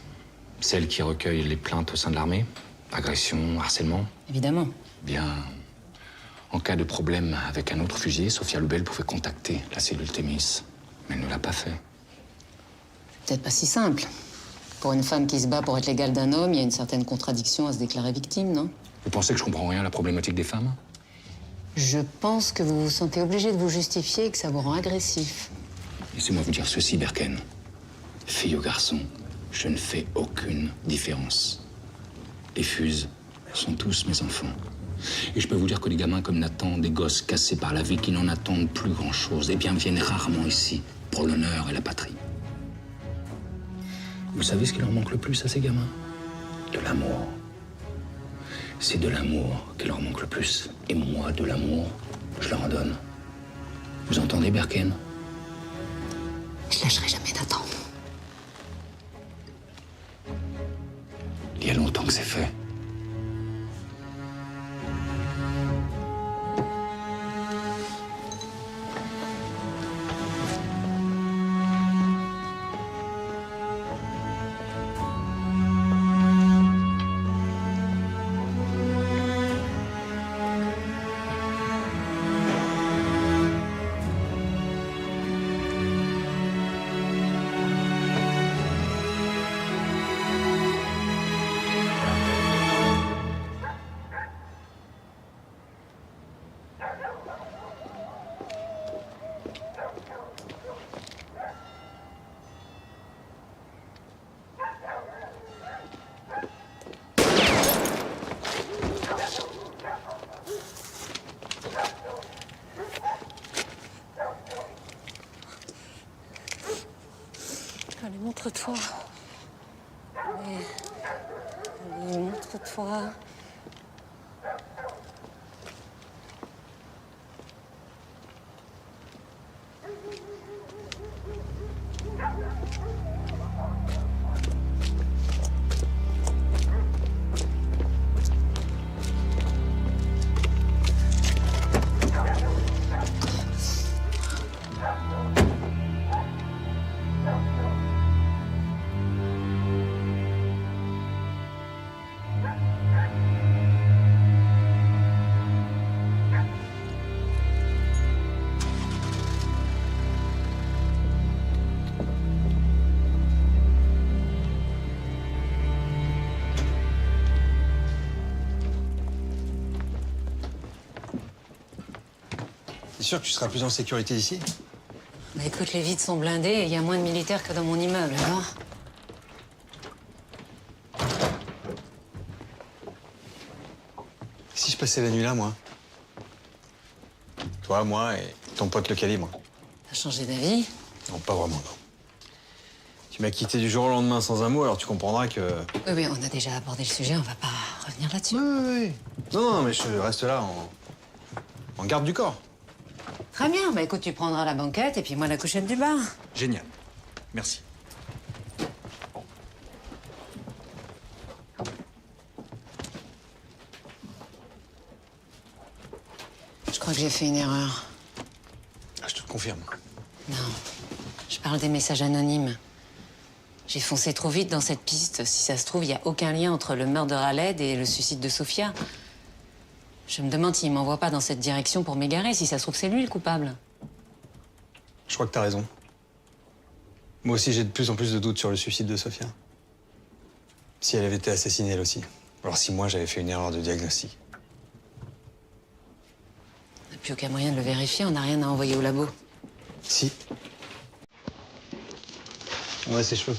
Celle qui recueille les plaintes au sein de l'armée? Agression, harcèlement? Évidemment. Bien, en cas de problème avec un autre fusilier, Sophia Lebel pouvait contacter la cellule Thémis. Mais elle ne l'a pas fait. Peut-être pas si simple. Pour une femme qui se bat pour être l'égale d'un homme, il y a une certaine contradiction à se déclarer victime, non? Vous pensez que je comprends rien à la problématique des femmes? Je pense que vous vous sentez obligé de vous justifier et que ça vous rend agressif. Laissez-moi vous dire ceci, Berken. Fille ou garçon, je ne fais aucune différence. Les fuses sont tous mes enfants. Et je peux vous dire que les gamins comme Nathan, des gosses cassés par la vie qui n'en attendent plus grand-chose, eh bien viennent rarement ici pour l'honneur et la patrie. Vous savez ce qui leur manque le plus à ces gamins? De l'amour. C'est de l'amour qui leur manque le plus. Et moi, de l'amour, je leur en donne. Vous entendez, Berken? Je lâcherai jamais Nathan. Il y a longtemps que c'est fait. Allez, montre-toi. Allez, allez, montre-toi. T'es sûr que tu seras plus en sécurité ici? Bah écoute, les vides sont blindés et il y a moins de militaires que dans mon immeuble, alors. Si je passais la nuit là, moi? Toi, moi et ton pote le calibre. T'as changé d'avis? Non, pas vraiment, non. Tu m'as quitté du jour au lendemain sans un mot, alors tu comprendras que... Oui, oui, on a déjà abordé le sujet, on va pas revenir là-dessus. Oui. Non, mais je reste là en garde du corps. Très bien, bah écoute, tu prendras la banquette et puis moi la couchette du bar. Génial. Merci. Je crois que j'ai fait une erreur. Ah, je te le confirme. Non, je parle des messages anonymes. J'ai foncé trop vite dans cette piste. Si ça se trouve, il n'y a aucun lien entre le meurtre de Khaled et le suicide de Sofia. Je me demande s'il m'envoie pas dans cette direction pour m'égarer. Si ça se trouve, c'est lui le coupable. Je crois que t'as raison. Moi aussi, j'ai de plus en plus de doutes sur le suicide de Sofia. Si elle avait été assassinée, elle aussi. Alors si moi, j'avais fait une erreur de diagnostic. On n'a plus aucun moyen de le vérifier. On n'a rien à envoyer au labo. Si. On a ses cheveux.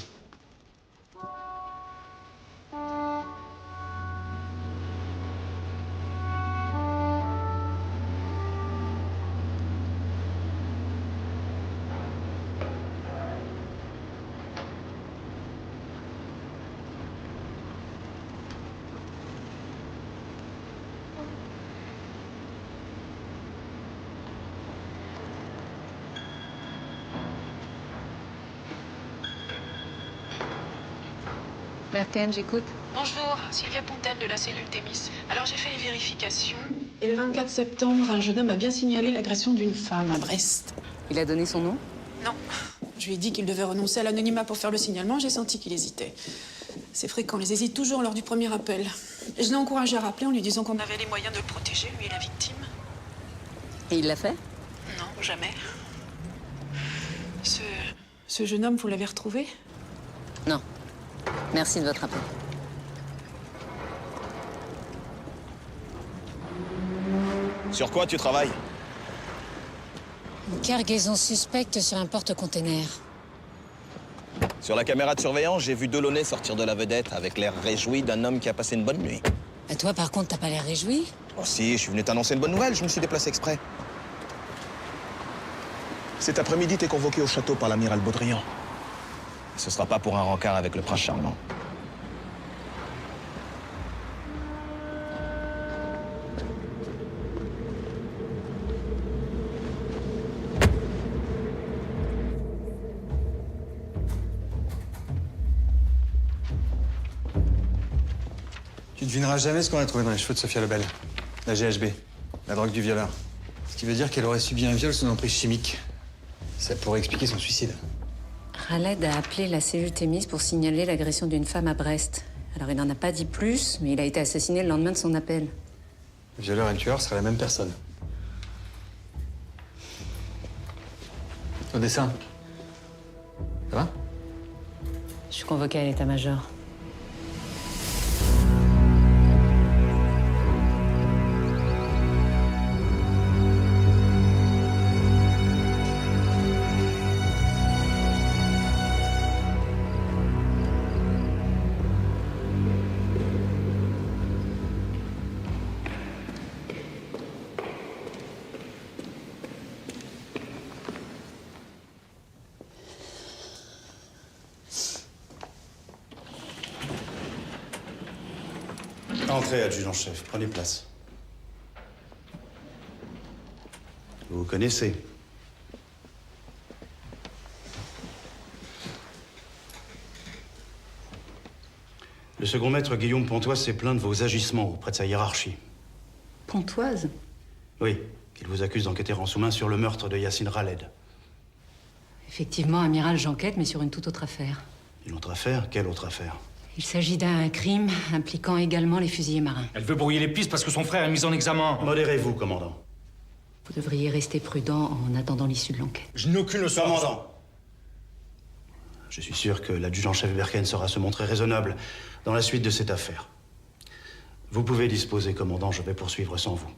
Berken, j'écoute. Bonjour, Sylvia Pontel de la cellule Thémis. Alors j'ai fait les vérifications. Et le 24 septembre, un jeune homme a bien signalé l'agression d'une femme à Brest. Il a donné son nom? Non. Je lui ai dit qu'il devait renoncer à l'anonymat pour faire le signalement. J'ai senti qu'il hésitait. C'est fréquent, ils hésitent toujours lors du premier appel. Et je l'ai encouragé à rappeler en lui disant qu'on avait les moyens de le protéger, lui et la victime. Et il l'a fait? Non, jamais. Ce jeune homme, vous l'avez retrouvé? Non. Merci de votre appel. Sur quoi tu travailles? Une cargaison suspecte sur un porte-container. Sur la caméra de surveillance, j'ai vu Delaunay sortir de la vedette avec l'air réjoui d'un homme qui a passé une bonne nuit. Et toi, par contre, t'as pas l'air réjoui? Oh si, je suis venu t'annoncer une bonne nouvelle, je me suis déplacé exprès. Cet après-midi, t'es convoqué au château par l'amiral Baudrian. Ce sera pas pour un rencard avec le prince charmant. Tu devineras jamais ce qu'on a trouvé dans les cheveux de Sophia Lebel. La GHB, la drogue du violeur. Ce qui veut dire qu'elle aurait subi un viol sous emprise chimique. Ça pourrait expliquer son suicide. Khaled a appelé la cellule Thémis pour signaler l'agression d'une femme à Brest. Alors, il n'en a pas dit plus, mais il a été assassiné le lendemain de son appel. Le violeur et le tueur seraient la même personne. Au dessin. Ça va? Je suis convoquée à l'état-major. Entrez, adjudant-chef. Prenez place. Vous vous connaissez. Le second maître Guillaume Pontoise s'est plaint de vos agissements auprès de sa hiérarchie. Pontoise? Oui, qu'il vous accuse d'enquêter en sous-main sur le meurtre de Yacine Khaled. Effectivement, amiral, j'enquête, mais sur une toute autre affaire. Une autre affaire? Quelle autre affaire? Il s'agit d'un crime impliquant également les fusiliers marins. Elle veut brouiller les pistes parce que son frère est mis en examen. Modérez-vous, commandant. Vous devriez rester prudent en attendant l'issue de l'enquête. Je n'ai aucune leçon. Commandant! Je suis sûr que l'adjudant-chef Berken saura se montrer raisonnable dans la suite de cette affaire. Vous pouvez disposer, commandant, je vais poursuivre sans vous.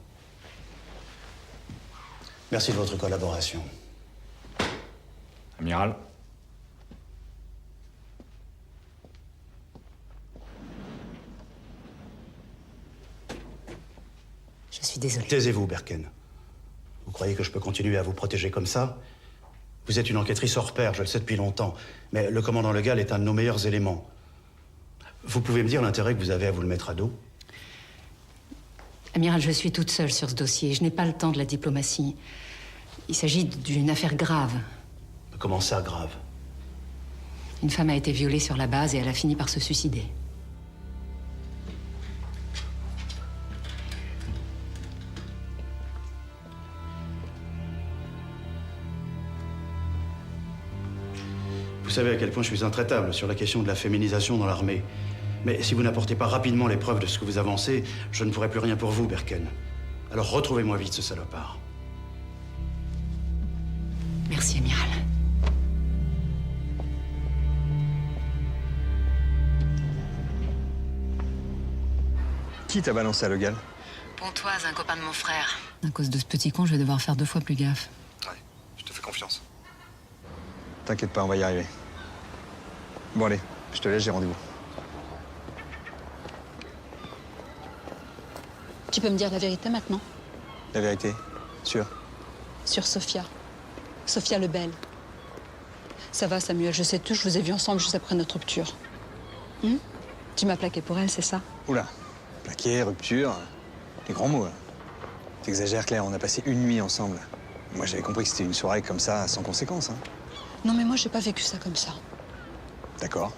Merci de votre collaboration. Amiral. Je suis désolée. Taisez-vous, Berken. Vous croyez que je peux continuer à vous protéger comme ça? Vous êtes une enquêtrice hors pair, je le sais depuis longtemps. Mais le commandant Legal est un de nos meilleurs éléments. Vous pouvez me dire l'intérêt que vous avez à vous le mettre à dos? Amiral, je suis toute seule sur ce dossier. Je n'ai pas le temps de la diplomatie. Il s'agit d'une affaire grave. Comment ça, grave? Une femme a été violée sur la base et elle a fini par se suicider. Vous savez à quel point je suis intraitable sur la question de la féminisation dans l'armée. Mais si vous n'apportez pas rapidement les preuves de ce que vous avancez, je ne pourrai plus rien pour vous, Berken. Alors retrouvez-moi vite ce salopard. Merci, Amiral. Qui t'a balancé à Legal? Pontoise, un copain de mon frère. À cause de ce petit con, je vais devoir faire 2 fois plus gaffe. Ouais, je te fais confiance. T'inquiète pas, on va y arriver. Bon allez, je te laisse, j'ai rendez-vous. Tu peux me dire la vérité maintenant? La vérité, sûr? Sur Sophia. Sophia Lebel. Ça va, Samuel, je sais tout, je vous ai vus ensemble juste après notre rupture. Tu m'as plaqué pour elle, c'est ça? Oula, plaqué, rupture, des grands mots. Là. T'exagères, Claire, on a passé une nuit ensemble. Moi, j'avais compris que c'était une soirée comme ça, sans conséquence. Hein. Non, mais moi, j'ai pas vécu ça comme ça. D'accord.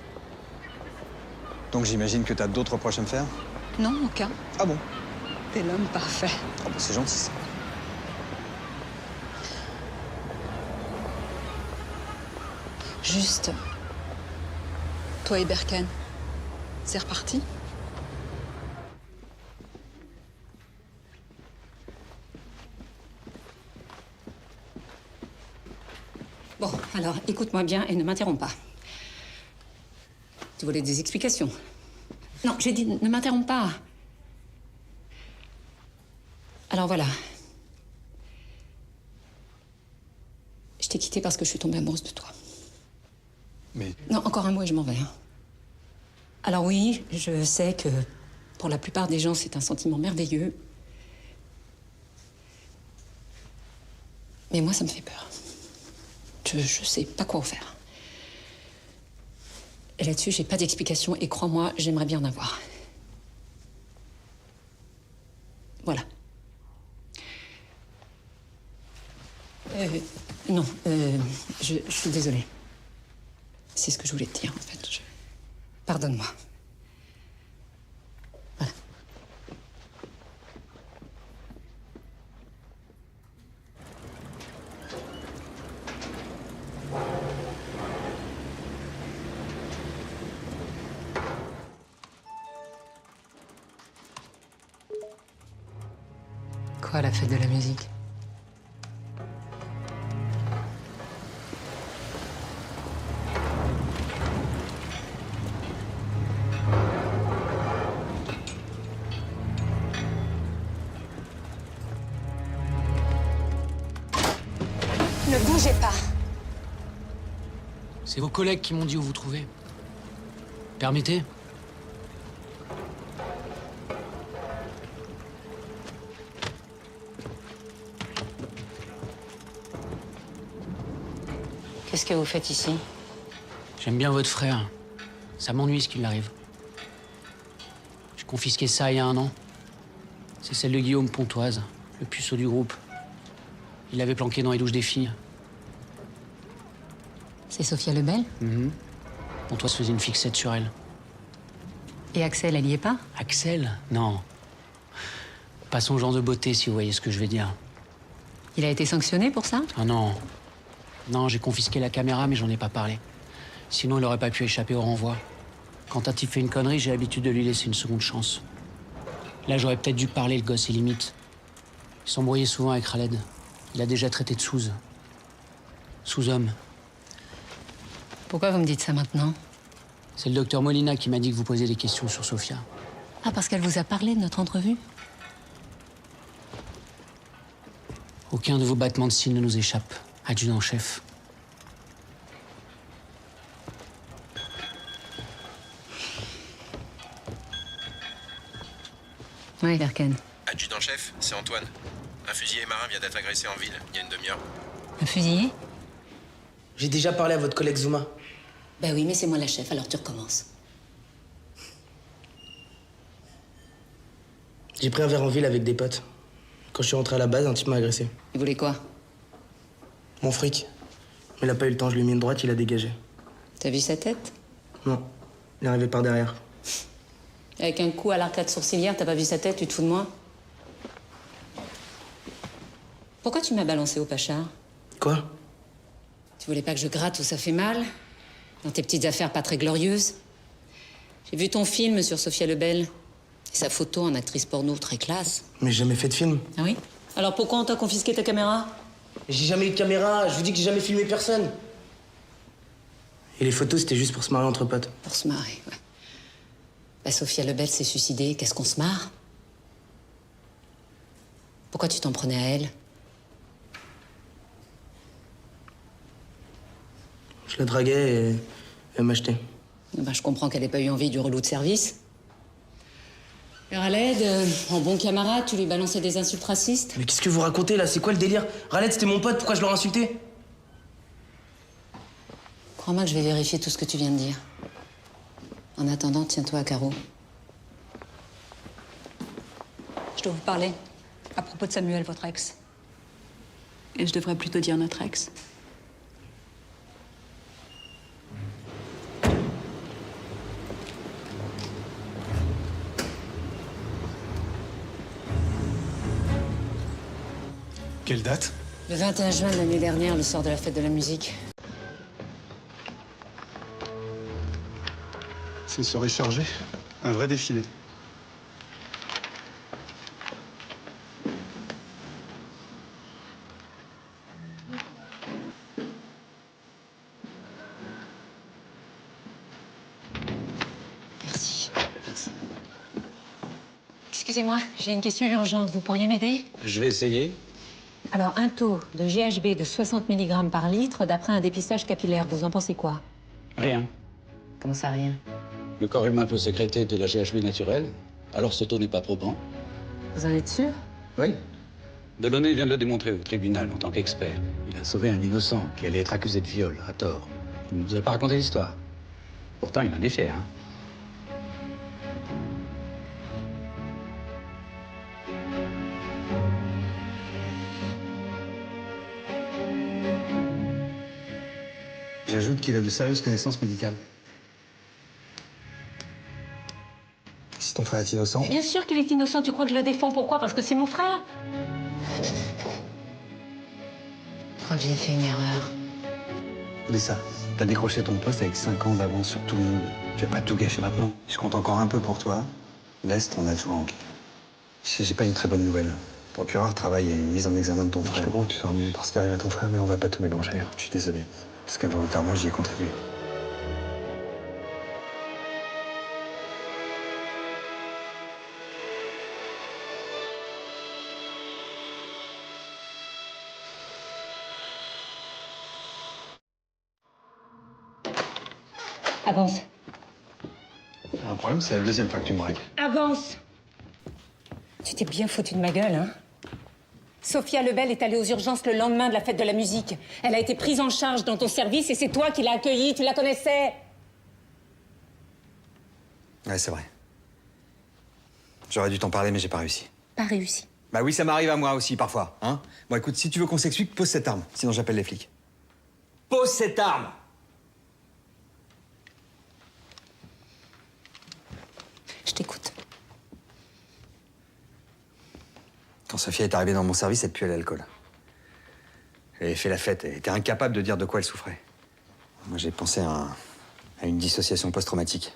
Donc j'imagine que t'as d'autres reproches à me faire? Non, aucun. Ah bon? T'es l'homme parfait. Ah bah c'est gentil, ça. Juste, toi et Berken, c'est reparti? Bon, alors, écoute-moi bien et ne m'interromps pas. Tu voulais des explications? Non, j'ai dit ne m'interromps pas. Alors voilà. Je t'ai quitté parce que je suis tombée amoureuse de toi. Mais... Non, encore un mot et je m'en vais. Hein. Alors oui, je sais que pour la plupart des gens, c'est un sentiment merveilleux. Mais moi, ça me fait peur. Je sais pas quoi en faire. Et là-dessus, j'ai pas d'explication et crois-moi, j'aimerais bien en avoir. Voilà. Non, je suis désolée. C'est ce que je voulais te dire, en fait. Pardonne-moi. Voilà. Quoi, la fête de la musique? Ne bougez pas. C'est vos collègues qui m'ont dit où vous trouver. Permettez? Qu'est-ce que vous faites ici? J'aime bien votre frère. Ça m'ennuie ce qui lui arrive. J'ai confisqué ça il y a 1 an. C'est celle de Guillaume Pontoise, le puceau du groupe. Il l'avait planqué dans les douches des filles. C'est Sophia Lebel? Pontoise faisait une fixette sur elle. Et Axel, elle y est pas? Axel? Non. Pas son genre de beauté, si vous voyez ce que je veux dire. Il a été sanctionné pour ça? Ah non. Non, j'ai confisqué la caméra, mais j'en ai pas parlé. Sinon, il aurait pas pu échapper au renvoi. Quand un type fait une connerie, j'ai l'habitude de lui laisser une seconde chance. Là, j'aurais peut-être dû parler, le gosse est limite. Il s'embrouillait souvent avec Khaled. Il a déjà traité de sous. Sous-homme. Pourquoi vous me dites ça maintenant? C'est le docteur Molina qui m'a dit que vous posiez des questions sur Sophia. Ah, parce qu'elle vous a parlé de notre entrevue? Aucun de vos battements de cils ne nous échappe, adjudant-chef. Oui, Verken. Adjudant-chef, c'est Antoine. Un fusilier marin vient d'être agressé en ville, il y a une demi-heure. Un fusillé? J'ai déjà parlé à votre collègue Zuma. Ben oui, mais c'est moi la chef, alors tu recommences. J'ai pris un verre en ville avec des potes. Quand je suis rentré à la base, un type m'a agressé. Il voulait quoi? Mon fric. Mais il a pas eu le temps, je lui ai mis une droite, il a dégagé. T'as vu sa tête? Non. Il est arrivé par derrière. Avec un coup à l'arcade sourcilière, t'as pas vu sa tête, tu te fous de moi? Pourquoi tu m'as balancé au Pachard? Quoi? Tu voulais pas que je gratte où ça fait mal? Dans tes petites affaires pas très glorieuses? J'ai vu ton film sur Sophia Lebel. Et sa photo en actrice porno très classe. Mais j'ai jamais fait de film. Ah oui? Alors pourquoi on t'a confisqué ta caméra? J'ai jamais eu de caméra, je vous dis que j'ai jamais filmé personne. Et les photos, c'était juste pour se marrer entre potes. Pour se marrer, ouais. Bah, Sophia Lebel s'est suicidée, qu'est-ce qu'on se marre? Pourquoi tu t'en prenais à elle? Je la draguais et elle m'achetait. Bah, je comprends qu'elle ait pas eu envie du relou de service. Alors Raled, en bon camarade, tu lui balançais des insultes racistes? Mais qu'est-ce que vous racontez là? C'est quoi le délire? Raled, c'était mon pote, pourquoi je l'aurais insulté? Crois-moi que je vais vérifier tout ce que tu viens de dire. En attendant, tiens-toi à carreau. Je dois vous parler à propos de Samuel, votre ex. Et je devrais plutôt dire notre ex. Quelle date? Le 21 juin de l'année dernière, le soir de la fête de la musique. C'est une soirée chargée. Un vrai défilé. Merci. Excusez-moi, j'ai une question urgente. Vous pourriez m'aider? Je vais essayer. Alors, un taux de GHB de 60 mg par litre d'après un dépistage capillaire, vous en pensez quoi? Rien. Comment ça, rien? Le corps humain peut sécréter de la GHB naturelle, alors ce taux n'est pas probant. Vous en êtes sûr? Oui. Delaunay vient de le démontrer au tribunal en tant qu'expert. Il a sauvé un innocent qui allait être accusé de viol, à tort. Il ne nous a pas raconté l'histoire. Pourtant, il en est fier, hein. J'ajoute qu'il a de sérieuses connaissances médicales. Si ton frère est innocent... Bien sûr qu'il est innocent, tu crois que je le défends? Pourquoi? Parce que c'est mon frère? Je crois que j'ai fait une erreur. Lisa, t'as décroché ton poste avec 5 ans d'avance sur tout le monde. Tu vas pas tout gâcher maintenant. Je compte encore un peu pour toi. L'Est, on a tout en. J'ai pas une très bonne nouvelle. Le procureur travaille à une mise en examen de ton frère. Je comprends que tu t'ennuies parce qu'il arrive à ton frère, mais on va pas te mélanger. Je suis désolé. Parce qu'involontairement, j'y ai contribué. Avance. Un problème, c'est la deuxième fois que tu me règles. Avance! Tu t'es bien foutu de ma gueule, hein? Sophia Lebel est allée aux urgences le lendemain de la fête de la musique. Elle a été prise en charge dans ton service et c'est toi qui l'as accueillie, tu la connaissais? Ouais, c'est vrai. J'aurais dû t'en parler, mais j'ai pas réussi. Pas réussi. Bah oui, ça m'arrive à moi aussi, parfois, hein. Bon, écoute, si tu veux qu'on s'explique, pose cette arme. Sinon, j'appelle les flics. Pose cette arme! Je t'écoute. Quand Sophia est arrivée dans mon service, elle puait l'alcool. Elle avait fait la fête, elle était incapable de dire de quoi elle souffrait. Moi, j'ai pensé à une dissociation post-traumatique.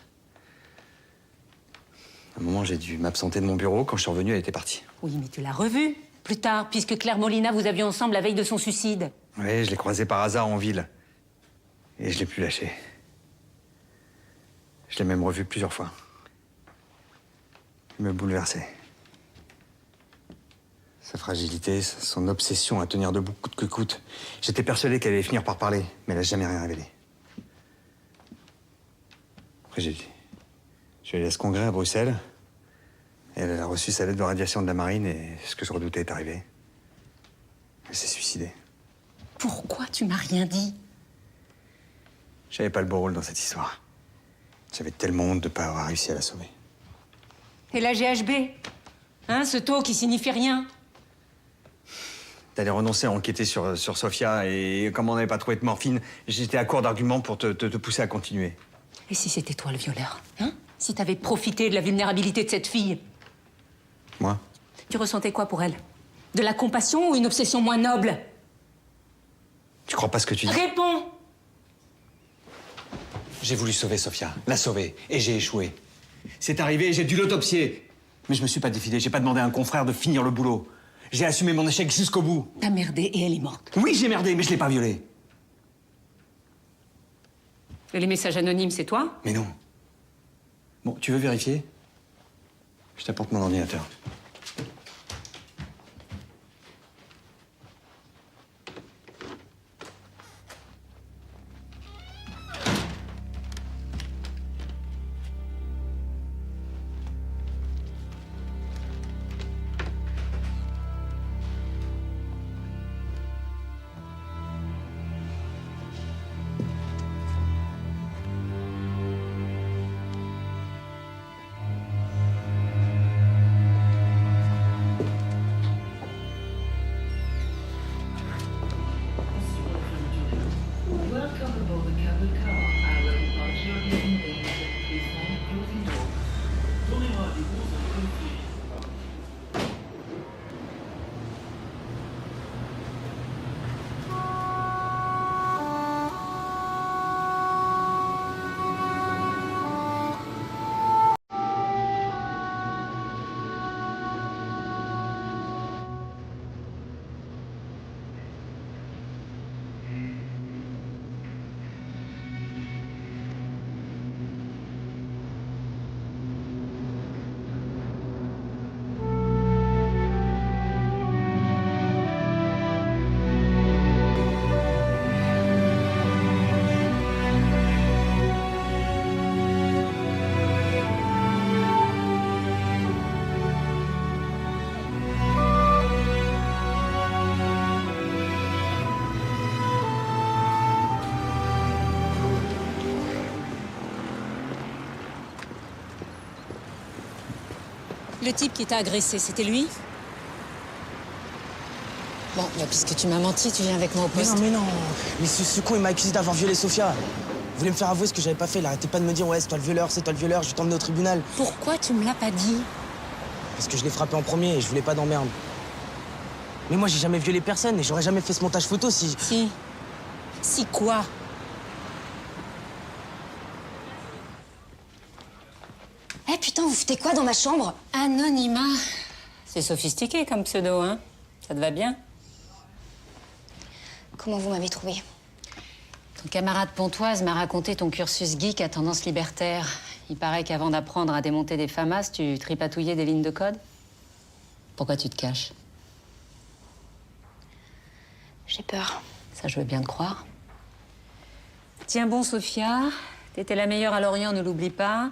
À un moment, j'ai dû m'absenter de mon bureau. Quand je suis revenu, elle était partie. Oui, mais tu l'as revue plus tard, puisque Claire Molina, vous aviez ensemble la veille de son suicide. Oui, je l'ai croisée par hasard en ville. Et je l'ai plus lâchée. Je l'ai même revue plusieurs fois. Elle me bouleversait. Sa fragilité, son obsession à tenir debout coûte que coûte. J'étais persuadé qu'elle allait finir par parler, mais elle n'a jamais rien révélé. Après, je suis allé à ce congrès à Bruxelles. Et elle a reçu sa lettre de radiation de la marine et ce que je redoutais est arrivé. Elle s'est suicidée. Pourquoi tu m'as rien dit? J'avais pas le beau rôle dans cette histoire. J'avais tellement honte de pas avoir réussi à la sauver. Et la GHB? Hein, ce taux qui signifie rien? T'allais renoncer à enquêter sur Sofia et comme on n'avait pas trouvé de morphine, j'étais à court d'arguments pour te pousser à continuer. Et si c'était toi le violeur? Hein? Si t'avais profité de la vulnérabilité de cette fille? Moi? Tu ressentais quoi pour elle? De la compassion ou une obsession moins noble? Tu crois pas ce que tu dis? Réponds! J'ai voulu sauver Sofia, la sauver, et j'ai échoué. C'est arrivé et j'ai dû l'autopsier. Mais je me suis pas défilé, j'ai pas demandé à un confrère de finir le boulot. J'ai assumé mon échec jusqu'au bout. T'as merdé et elle est morte. Oui, j'ai merdé, mais je l'ai pas violée. Et les messages anonymes, c'est toi? Mais non. Bon, tu veux vérifier? Je t'apporte mon ordinateur. Le type qui t'a agressé, c'était lui? Bon, bah, puisque tu m'as menti, tu viens avec moi au poste. Mais non. Mais ce con, il m'a accusé d'avoir violé Sofia. Il voulait me faire avouer ce que j'avais pas fait. Il arrêtait pas de me dire, ouais, c'est toi le violeur, c'est toi le violeur, je vais t'emmener au tribunal. Pourquoi tu me l'as pas dit? Parce que je l'ai frappé en premier et je voulais pas d'emmerde. Mais moi, j'ai jamais violé personne et j'aurais jamais fait ce montage photo si... Si. Si quoi? Eh putain, vous foutez quoi dans ma chambre? Anonymat. C'est sophistiqué comme pseudo, hein? Ça te va bien? Comment vous m'avez trouvé? Ton camarade Pontoise m'a raconté ton cursus geek à tendance libertaire. Il paraît qu'avant d'apprendre à démonter des FAMAS, tu tripatouillais des lignes de code. Pourquoi tu te caches? J'ai peur. Ça, je veux bien te croire. Tiens bon, Sofia. T'étais la meilleure à Lorient, ne l'oublie pas.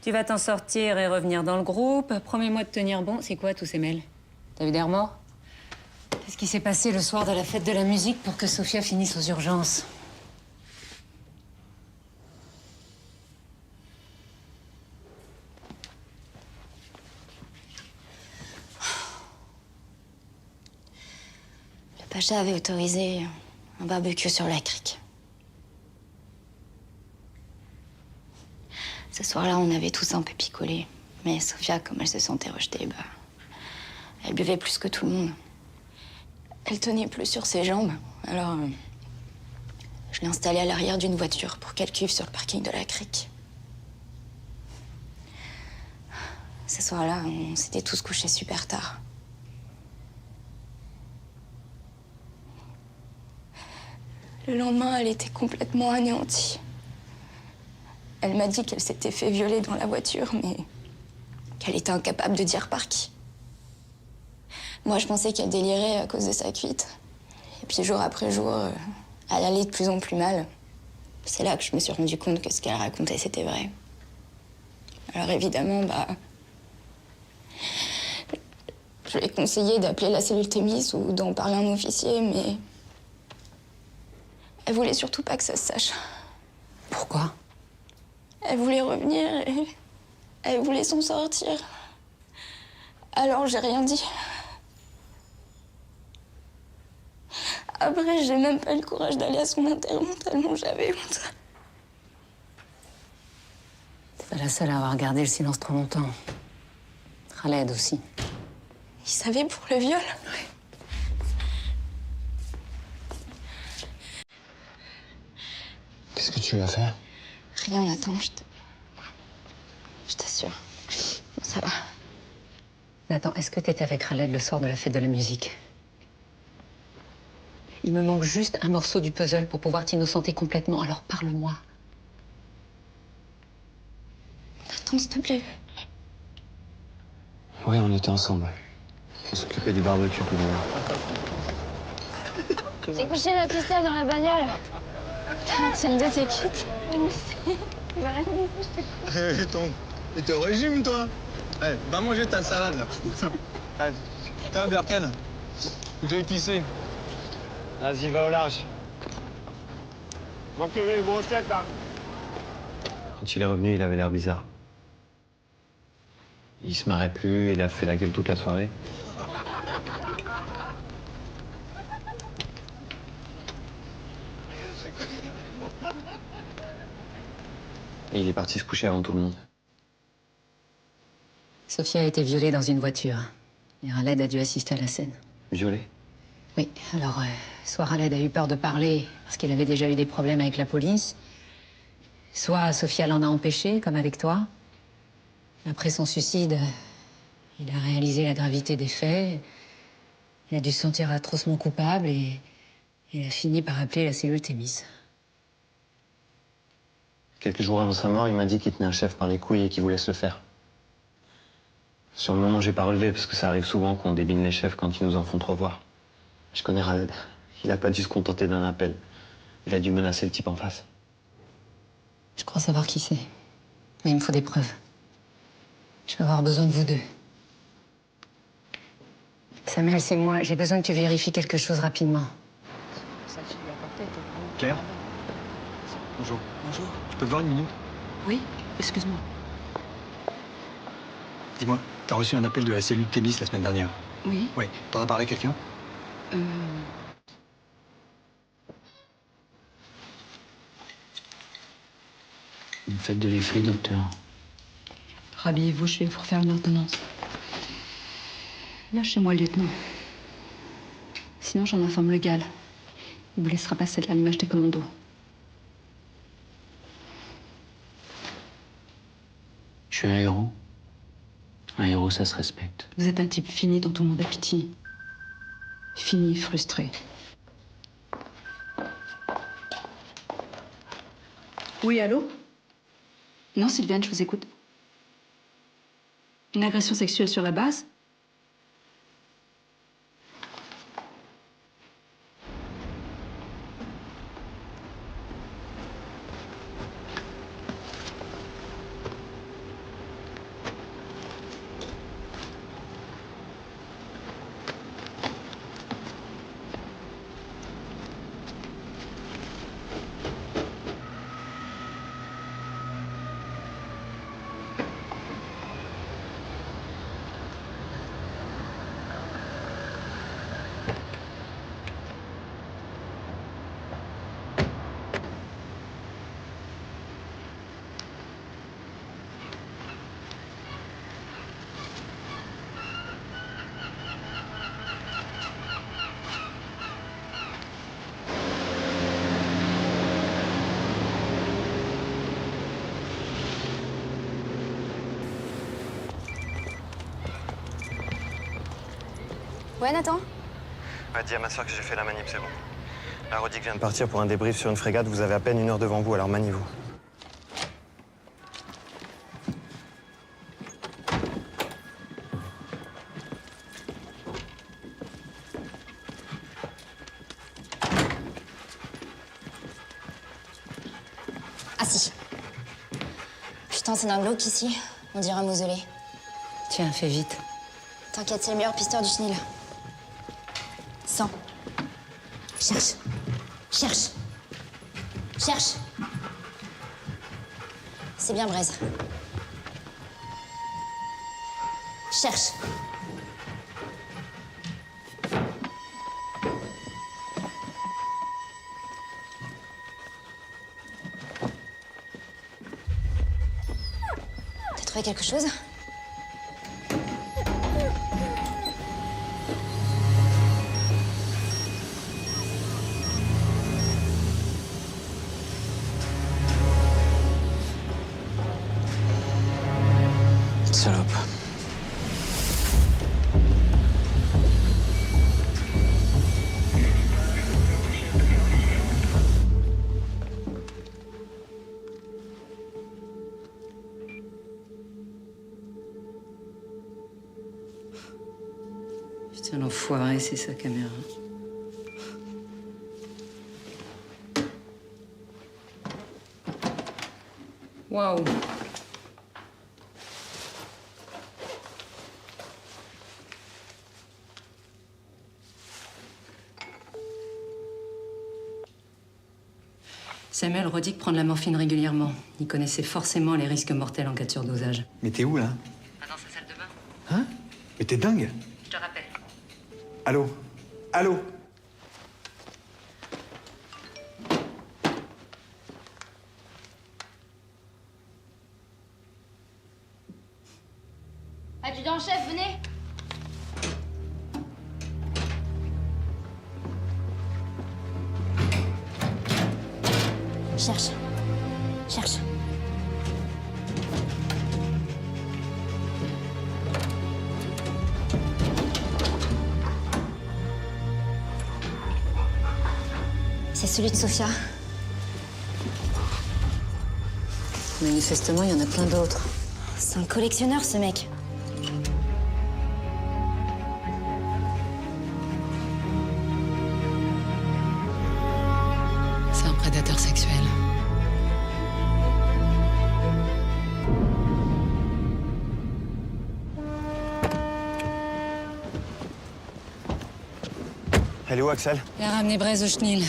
Tu vas t'en sortir et revenir dans le groupe. Promets-moi de tenir bon. C'est quoi tous ces mails? T'as vu des remords? Qu'est-ce qui s'est passé le soir de la fête de la musique pour que Sofia finisse aux urgences? Le Pacha avait autorisé un barbecue sur la crique. Ce soir-là, on avait tous un peu picolé. Mais Sofia, comme elle se sentait rejetée, bah, elle buvait plus que tout le monde. Elle tenait plus sur ses jambes. Alors, je l'ai installée à l'arrière d'une voiture pour qu'elle cuive sur le parking de la crique. Ce soir-là, on s'était tous couchés super tard. Le lendemain, elle était complètement anéantie. Elle m'a dit qu'elle s'était fait violer dans la voiture, mais qu'elle était incapable de dire par qui. Moi, je pensais qu'elle délirait à cause de sa cuite. Et puis, jour après jour, elle allait de plus en plus mal. C'est là que je me suis rendu compte que ce qu'elle racontait, c'était vrai. Alors, évidemment, je lui ai conseillé d'appeler la cellule Thémis ou d'en parler à un officier, mais... Elle voulait surtout pas que ça se sache. Pourquoi? Elle voulait revenir et... Elle voulait s'en sortir. Alors, j'ai rien dit. Après, j'ai même pas eu le courage d'aller à son enterrement tellement j'avais honte. T'es pas la seule à avoir gardé le silence trop longtemps. Khaled aussi. Il savait pour le viol. Qu'est-ce que tu lui as fait? Rien, Nathan, je t'assure. Ça va. Nathan, est-ce que t'étais avec Khaled le soir de la fête de la musique? Il me manque juste un morceau du puzzle pour pouvoir t'innocenter complètement, alors parle-moi. Nathan, s'il te plaît. Oui, on était ensemble. On s'occupait du barbecue pour moi. J'ai couché la pistole dans la bagnole. C'est une de tes quittes. Et t'es au régime, toi? Eh, va manger ta salade, là. T'as un Berken? Je vais pisser. Vas-y, va au large. Manquez les grossettes, là. Quand il est revenu, il avait l'air bizarre. Il se marrait plus, il a fait la gueule toute la soirée. Et il est parti se coucher avant tout le monde. Sophia a été violée dans une voiture. Et Khaled a dû assister à la scène. Violé? Oui, alors, soit Khaled a eu peur de parler parce qu'il avait déjà eu des problèmes avec la police, soit Sophia l'en a empêché, comme avec toi. Après son suicide, il a réalisé la gravité des faits. Il a dû se sentir atrocement coupable et il a fini par appeler la cellule Thémis. Quelques jours avant sa mort, il m'a dit qu'il tenait un chef par les couilles et qu'il voulait se le faire. Sur le moment, j'ai pas relevé parce que ça arrive souvent qu'on débine les chefs quand ils nous en font trop voir. Je connais Khaled. Il a pas dû se contenter d'un appel. Il a dû menacer le type en face. Je crois savoir qui c'est. Mais il me faut des preuves. Je vais avoir besoin de vous deux. Samuel, c'est moi. J'ai besoin que tu vérifies quelque chose rapidement. Claire? Bonjour. Bonjour. Je peux te voir une minute? Oui, excuse-moi. Dis-moi, t'as reçu un appel de la cellule Thémis la semaine dernière? Oui. Oui. T'en as parlé à quelqu'un? Vous me faites de l'effet, docteur. Rhabillez-vous, je vais vous refaire une ordonnance. Lâchez-moi, lieutenant. Sinon, j'en informe le GAL. Il vous laissera passer de l'image des commandos. Je suis un héros. Un héros, ça se respecte. Vous êtes un type fini dont tout le monde a pitié. Fini, frustré. Oui, allô? Non, Sylviane, je vous écoute. Une agression sexuelle sur la base? Ouais, Nathan? Ouais, dis à ma soeur que j'ai fait la manip, c'est bon. La Rodic vient de partir pour un débrief sur une frégate. Vous avez à peine 1 heure devant vous, alors maniez-vous. Putain, c'est d'un glauque ici. On dirait un mausolée. Tiens, fais vite. T'inquiète, c'est le meilleur pisteur du chenil. 100. Cherche. Cherche. Cherche. C'est bien Braise. Cherche. T'as trouvé quelque chose? Salope. Putain, l'enfoiré, c'est sa caméra. Waouh. Samuel Rodic prend de la morphine régulièrement. Il connaissait forcément les risques mortels en cas de surdosage. Mais t'es où, là? Dans sa salle de bain. Hein? Mais t'es dingue? Je te rappelle. Allô? Allô? Adjudant-chef, venez. Cherche. Cherche. C'est celui de Sophia. Manifestement, il y en a plein d'autres. C'est un collectionneur, ce mec. C'est un prédateur sexuel. Elle est où, Axel? Il a ramené Braise au chenil.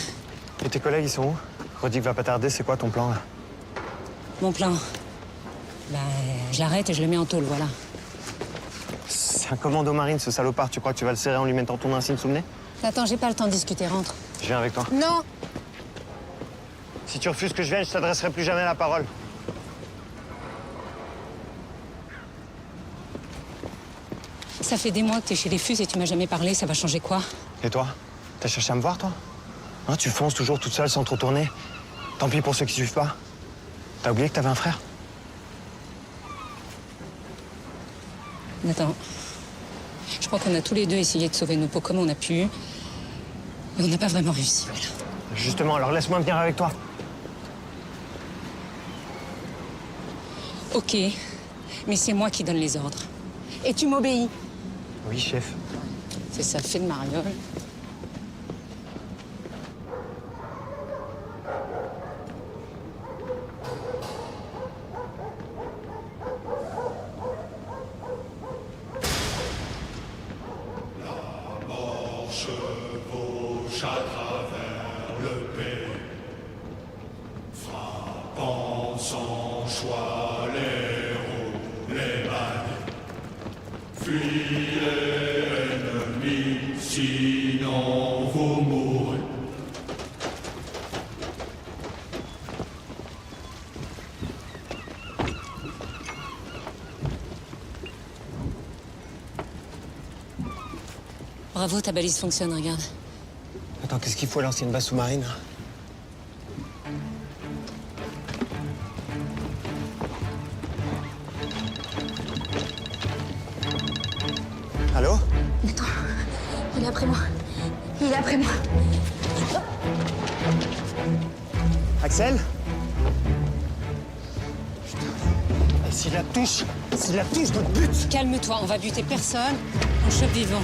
Et tes collègues, ils sont où? Rodic va pas tarder, c'est quoi ton plan, là? Mon plan. Bah, je l'arrête et je le mets en tôle, voilà. C'est un commando marine, ce salopard. Tu crois que tu vas le serrer en lui mettant ton insigne sous le nez? Attends, j'ai pas le temps de discuter, rentre. Je viens avec toi. Non! Si tu refuses que je vienne, je t'adresserai plus jamais la parole. Ça fait des mois que t'es chez les Fus et tu m'as jamais parlé, ça va changer quoi? Et toi? T'as cherché à me voir, toi? Hein, tu fonces toujours toute seule sans trop tourner. Tant pis pour ceux qui suivent pas. T'as oublié que t'avais un frère? Attends. Je crois qu'on a tous les deux essayé de sauver nos peaux comme on a pu. Mais on n'a pas vraiment réussi, voilà. Justement, alors laisse-moi venir avec toi. Ok, mais c'est moi qui donne les ordres. Et tu m'obéis. Oui, chef. C'est ça, fait de mariole. Chevauche à travers le pays, frappant sans choix les roues, les manilles. Fuyez l'ennemi, sinon vous mourrez. Bravo, ta balise fonctionne, regarde. Attends, qu'est-ce qu'il faut à l'ancienne base sous-marine? Allô? Attends, il est après moi. Il est après moi. Axel? Et s'il la touche, je te bute! Calme-toi, on va buter personne. On chope vivant.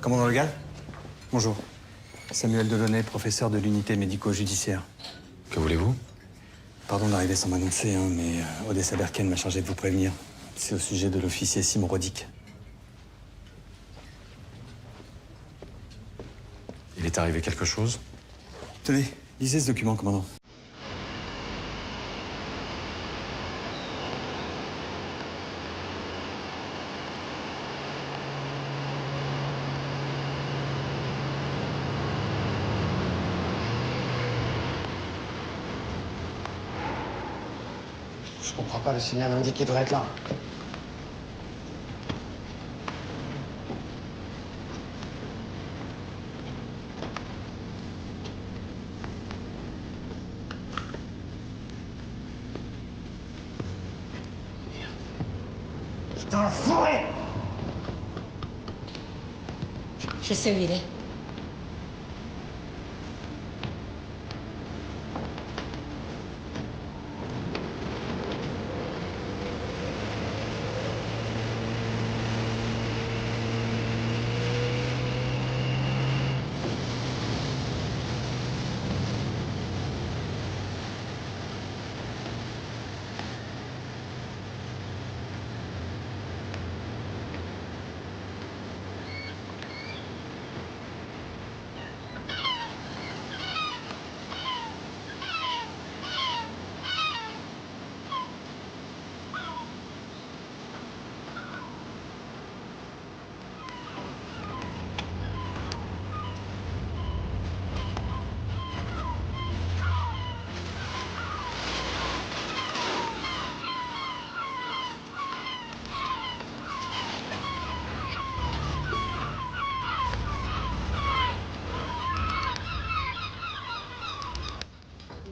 Commandant Legal? Bonjour. Samuel Delaunay, professeur de l'unité médico-judiciaire. Que voulez-vous? Pardon d'arriver sans m'annoncer, hein, mais Odessa Berken m'a chargé de vous prévenir. C'est au sujet de l'officier Simon Rodic. Il est arrivé quelque chose? Tenez, lisez ce document, commandant. Je comprends pas, le signal indique qu'il devrait être là. Putain, fourré! Je sais où il est.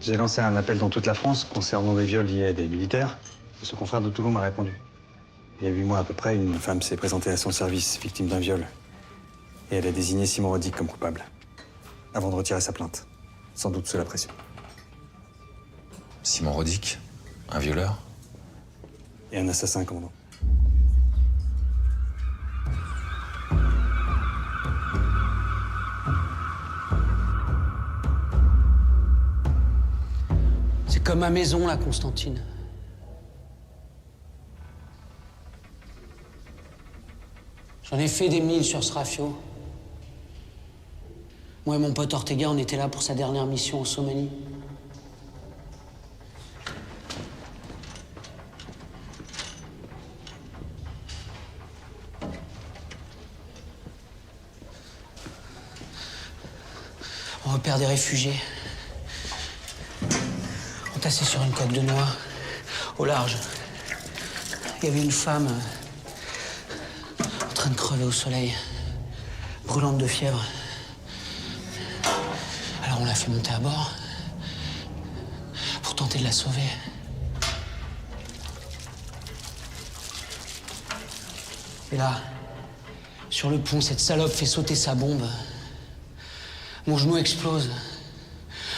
J'ai lancé un appel dans toute la France concernant des viols liés à des militaires. Et ce confrère de Toulon m'a répondu. Il y a 8 mois à peu près, une femme s'est présentée à son service, victime d'un viol. Et elle a désigné Simon Rodic comme coupable. Avant de retirer sa plainte. Sans doute sous la pression. Simon Rodic? Un violeur? Et un assassin, commandant. C'est comme ma maison, là, Constantine. J'en ai fait des milles sur ce rafio. Moi et mon pote Ortega, on était là pour sa dernière mission en Somalie. On repère des réfugiés. Entassés sur une coque de noix, au large. Il y avait une femme en train de crever au soleil, brûlante de fièvre. Alors on l'a fait monter à bord pour tenter de la sauver. Et là, sur le pont, cette salope fait sauter sa bombe. Mon genou explose.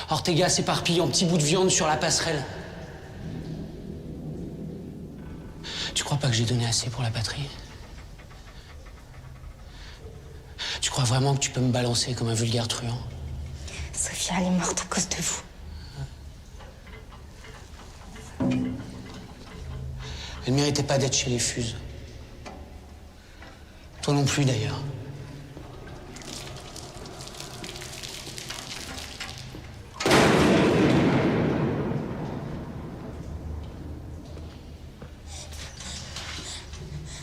Ortega s'éparpille en petits bouts de viande sur la passerelle. Tu crois pas que j'ai donné assez pour la patrie? Tu crois vraiment que tu peux me balancer comme un vulgaire truand? Sofia, elle est morte à cause de vous. Elle méritait pas d'être chez les Fuses. Toi non plus, d'ailleurs.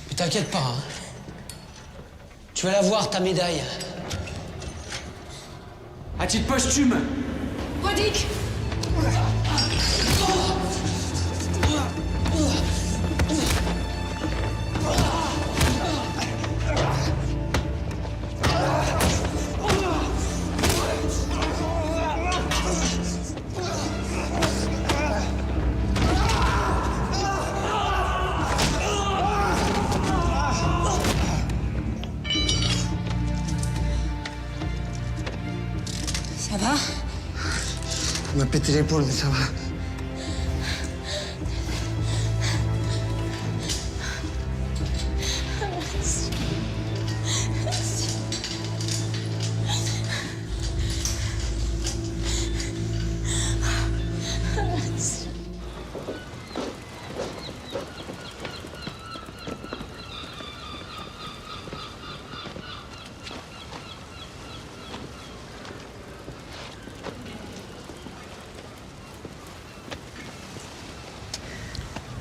Mais t'inquiète pas, hein. Tu vas la voir, ta médaille. À titre posthume. Rodic! Ça va? On m'a pété l'épaule, mais ça va.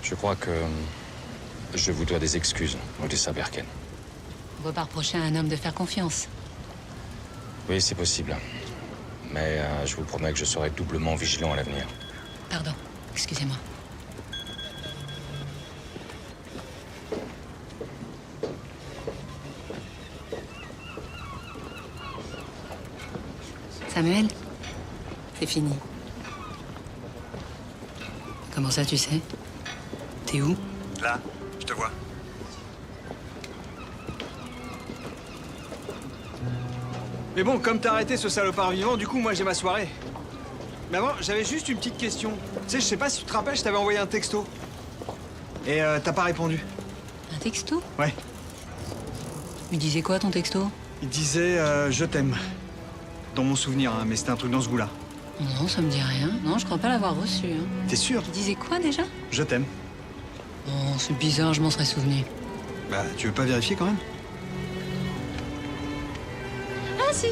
Je crois que je vous dois des excuses, Odessa Berken. On peut pas reprocher à un homme de faire confiance. Oui, c'est possible. Mais je vous promets que je serai doublement vigilant à l'avenir. Pardon, excusez-moi. Samuel, c'est fini. Comment ça, tu sais? T'es où? Là, je te vois. Mais bon, comme t'as arrêté ce salopard vivant, du coup, moi, j'ai ma soirée. Mais avant, j'avais juste une petite question. Tu sais, je sais pas si tu te rappelles, je t'avais envoyé un texto. Et t'as pas répondu. Un texto? Ouais. Il disait quoi, ton texto? Il disait je t'aime. Dans mon souvenir, hein, mais c'était un truc dans ce goût-là. Non, ça me dit rien. Non, je crois pas l'avoir reçu. Hein. T'es sûr? Il disait quoi, déjà? Je t'aime. Oh, c'est bizarre, je m'en serais souvenu. Bah, tu veux pas vérifier quand même? Ah, si!